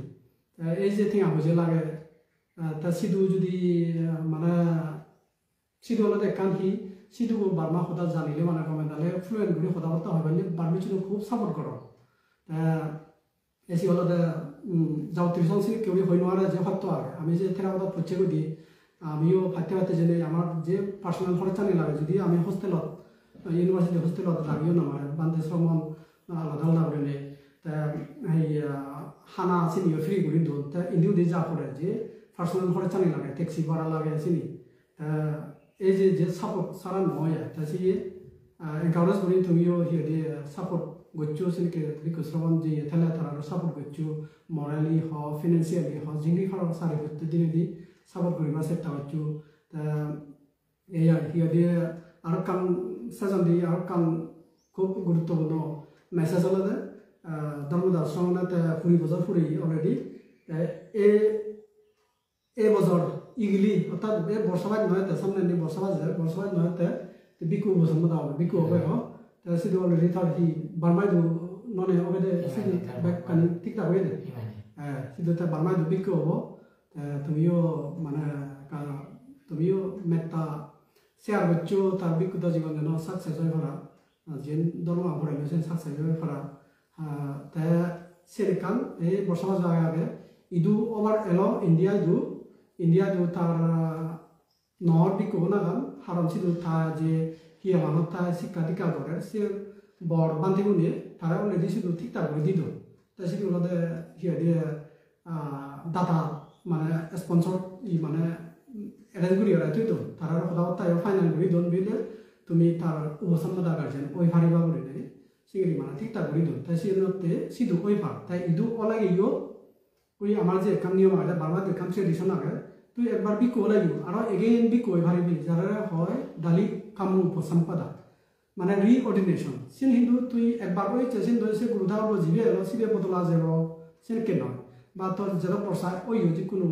এই যে ঠেঙা হয়ে লাগে তা সিধু যদি মানে সিধু হলে কানহি সিধু বার্মা কথা জানিলে মানে কমে তাহলে ফ্লুয়েন্ট করে কথাবার্তা হয় বলে বার্মি ছিল খুব সাপোর্ট করো এসি হলে যাও টিউশন সি কেউ হয়ে নোয়ারে যে সত্য আগে আমি যে থেরা কথা পড়ছে দিই আমিও ফাইতে ফাইতে যে আমার যে পার্সোনাল খরচ জানি লাগে যদি আমি হোস্টেলত ইউনিভার্সিটি হোস্টেলত লাগিও নামারে বান্ধে শ্রমণ আলাদা আলাদা করে তা এই খানা চিনিও ফ্রি করে দিন তা ইন্ডিও দিয়ে যা করে যে পার্সোনাল খরচ জানি লাগে ট্যাক্সি ভাড়া লাগে চিনি এই যে সাপোর্ট সারা নয় তাছি এনকারেজ করি তুমিও হিয়াদি সাপোর্ট গচ্ছু সিনকে বিকশ্রবণ যে থেলা তারা সাপোর্ট গচ্ছু মরালি হ ফিনান্সিয়ালি হ জিংরি খারাপ সারি করতে দিনে দি সাপোর্ট করিবা চেষ্টা করছু এই হিয়াদি আর কান সাজান দি আর কান খুব গুরুত্বপূর্ণ মেসেজ হলো যে ধর্মদাস সমানে ফুরি বছর ফুরি অলরেডি এই বছর ইগলি অর্থাৎ বর্ষাবাদ নয় সামনে বর্ষাবাদ যায় বর্ষাবাদ নয় বিকু বছর মতো হবে বিকু হবে সিধু অলরেডি তার হি বার্মাই দু ননে হবে সিধু কানি ঠিক ঠাক হয়ে হ্যাঁ সিধু তার বার্মাই দু বিকু হবো তুমিও মানে তুমিও মেটা শেয়ার করছো তার বিকুত জীবন যেন সাকসেস হয়ে ফেরা যে ধর্ম ফরাইলে সে সাকসেস হয়ে ফেরা তা সেরকম এই বর্ষাবাদ যাওয়ার আগে ইদু ওভার এলো ইন্ডিয়া দু তার নহর বিকু নাগান হারম সিধু তা যে হিয়া মানুষ তা শিক্ষা দীক্ষা করে সে বর বান্ধিবো নিয়ে তারা অলরেডি সিধু ঠিকঠাক করে দিত তা সিধু ওদের হিয়া দিয়ে দাতা মানে স্পন্সর মানে অ্যারেঞ্জ করি ওরা তুই তো তারা কথাবার্তা ফাইনাল করে দন বিলে তুমি তার উপসম্পদা গার্জেন ওই ফারিবা করে দেয় সিগরি মানে ঠিকঠাক করে দন তাই সিধুতে সিধু ওই ফার তাই ইদু অলাগিও ওই আমার যে একাম নিয়ম আছে বাংলাদেশ একাম ট্রেডিশন আছে তুই একবার বিকো লাগিব আর এগেইন বিকো ভারিবি যারা হয় দালি কামু উপসম্পদা মানে রিঅর্ডিনেশন সিন হিন্দু তুই একবার ওই চেসিন দইছে গুরুধা হলো জিবে এলো সিবে বদলা যাব সিন কে নয় বা তোর যেন বর্ষা ওই যে কোনো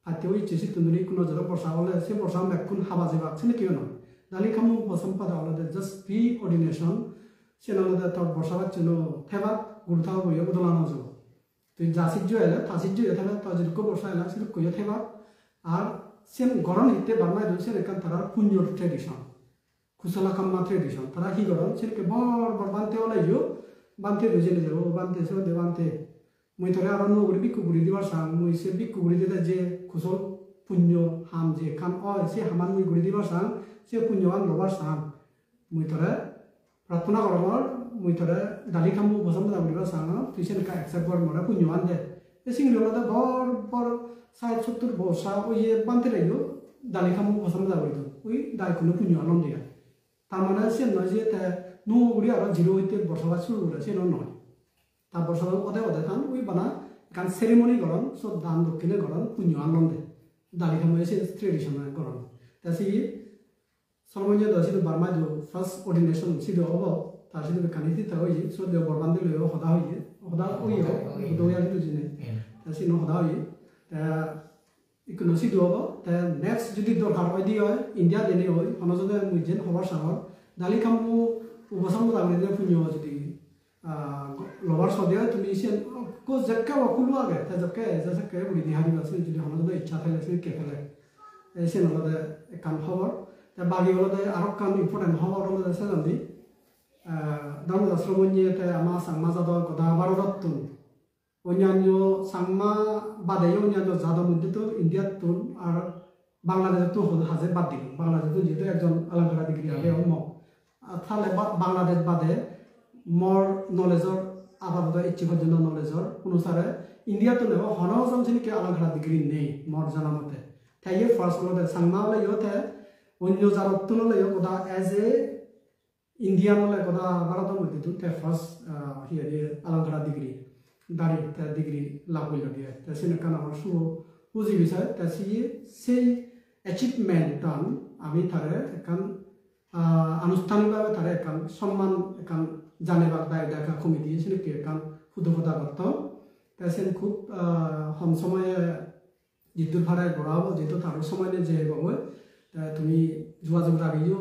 হাতে ওই চেসি তুন্দুরি কোনো যেন বর্ষা হলে সে বর্ষা মেকুন হাবা যাবা সিন কেউ নয় দালি কামু উপসম্পদা হলো জাস্ট রিঅর্ডিনেশন সিন হলো তোর বর্ষা বাচ্চন থেবা গুরুধা বইয়ে বদলানো যাব তুই যা সিজ্জ এলে তা সিজ্জ এলে তোর যেরকম বর্ষা এলা সেরকম কইয়া থেবা আর সেন গরম হিতে বার্মায় ধরছে এখান তারা পুঞ্জর ট্রেডিশন খুসলা কাম্মা ট্রেডিশন তারা কি গরম সেরকে বর বানতে ওলাইও বানতে বুঝে নিয়ে যাবো বানতে সে বানতে মুই তোরে আর নগরী বিক্ষু গুড়ি দিবার সাং মুই সে বিক্ষু গুড়ি দিতে যে খুসল পুণ্য হাম যে খান অয় সে হামান মুই গুড়ি দিবার সাং সে পুণ্যবান লবার সাং মুই তোরে প্রার্থনা করবার মুই তোরে দালি খামু বসন্ত দাবলিবার সাং তুই সে একসাথ বর মরে পুণ্যবান দে এ সিংড়ি হলো বর 60-70 বর্ষা ওই বানতে লাগিও দালি খামু বসন্ত দাবলিত ওই দায় কোনো পুণ্য আলম দিয়া তার মানে সে নয় যে নগরী আর জিরো হইতে বর্ষাবাদ শুরু করে সে নয় তার বর্ষাবাদ অদে থান ওই বানা কারণ সেরিমনি গরম সব দান দক্ষিণে গরম পুণ্য আনন্দ দে দালি খামু সে ট্রেডিশনাল গরম তা সে সর্বঞ্জ দশিত বার্মা যে ফার্স্ট অর্ডিনেশন ছিল হব তার সাথে কানিতি তা হয়ে সদ্য বরবান্দি লইও সদা হইয়ে সদা ওইও দৌয়া দিল জিনে তা সে সদা হইয়ে ইকোনসি দব তা নেক্সট যদি দরকার হয় দি হয় ইন্ডিয়া দেনে হয় অনজনে মুইজেন হবার সাহর দালি খামু উপসম্প লাগলে যে পুণ্য যদি লবার সদে তুমি সে কো জক্কা ওকুলু আগে তা জক্কা জক্কা বুড়ি দিহারি আছে যদি অনজনে ইচ্ছা থাকে সে কে ফেলে সে নলদে কাম খবর তা বাকি হলদে আর কাম ইম্পর্টেন্ট খবর হলদে সে জানি ধর্মদাস শ্রমণীতে আমার সাংমা যাদব গদা ভারতত অন্যান্য সাংমা বাদে অন্যান্য যাদব মধ্যে তো ইন্ডিয়াত তুল আর বাংলাদেশে তো হাজে বাদ দিল বাংলাদেশে তো যেহেতু একজন আলাঙ্কারা ডিগ্রি হবে মক তাহলে বাংলাদেশ বাদে মর নলেজর আপাতত 80% নলেজর অনুসারে ইন্ডিয়াতো নেব হনজন চিনিকে আলাঙ্কারা ডিগ্রি নেই মর জানা মতে তাইয়ে ফার্স্ট হলতে সাংমা হলে ইহতে অন্য যারা তুললে কথা এজ এ ইন্ডিয়ান হলে কথা ভারতের মধ্যে তো ফার্স্ট হিয়ারে আলাঙ্কারা ডিগ্রি দাঁড়ি ডিগ্রি লাভ হইল দিয়ে তা সেখানে আমার শুভ পুঁজি বিষয় তা সেই অ্যাচিভমেন্ট টান আমি তারে এখান আনুষ্ঠানিকভাবে তারে এখান সম্মান এখান জানেবার দায় দেখা কমিটি সেটাকে এখান ফুদফতা করত তা সে খুব কম সময়ে যিটোৰ ভাড়াই বঢ়াব যেহেতু তাৰ সময় যে হব তুমি যোগাযোগ ৰাখিও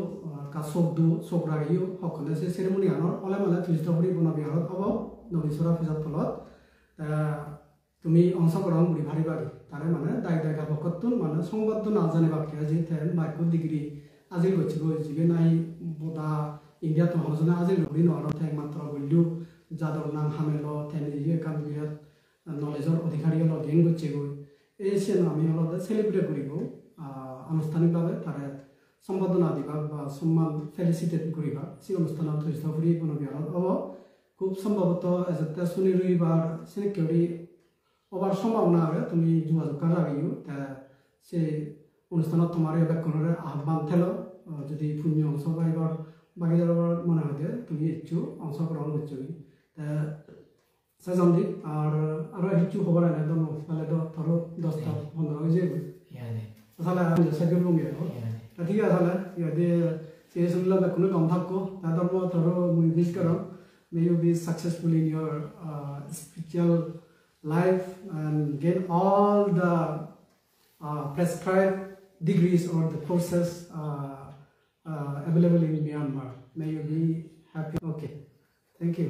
চোখ ৰাখিও সকলে সে সেৰেমনি আনৰ অলে মানে তুলিত কৰি বনা বিহাৰত হ'ব নবীচৰা পূজাৰ ফলত তুমি অংশগ্রহণ করি ভারি ভারি তারে মানে দায়িকা ভকতুন মানে সংবাদ নাজানে বাকি যে বাইক ডিগ্রি আজিল করছে যে নাই বোধা ইন্ডিয়াত হজনে আজিল ঘুরি নহর একমাত্র বললেও যাদর নাম হামেল কাম বিরাট নলেজর অধিকারী হল গেইন করছে গই এই সে আমি হল সেলিব্রেট করিব আনুষ্ঠানিকভাবে তারে সম্বর্ধনা দিবা বা সম্মান ফেলিসিটেট করিবা সেই অনুষ্ঠানত থৈস্থ ফুরি কোনো বিহাৰত হ'ব খুব সম্ভবত এজতে শুনি রবিবার সিনেকিউরি ওবার সম্ভাবনা হবে তুমি যোগাযোগ রাখিও তা সে অনুষ্ঠানত তোমার ব্যাকরণের আহ্বান থেল যদি পুণ্য অংশ পাইবার বাকি যাবার মনে হয় তুমি ইচ্ছু অংশগ্রহণ করছো তা সে জলদি আর ইচ্ছু খবর আনে তো তাহলে তো ধরো 10-15 হয়ে যাবে তাহলে আমি সাহায্য লুঙ্গে তা ঠিক আছে তাহলে ইয়াতে সে শুনলে কোনো কম থাকো তা ধরো মুই উইশ করো may you be successful in your spiritual life and get all the prescribed degrees or the courses available in Myanmar. May you be happy. Okay, thank you.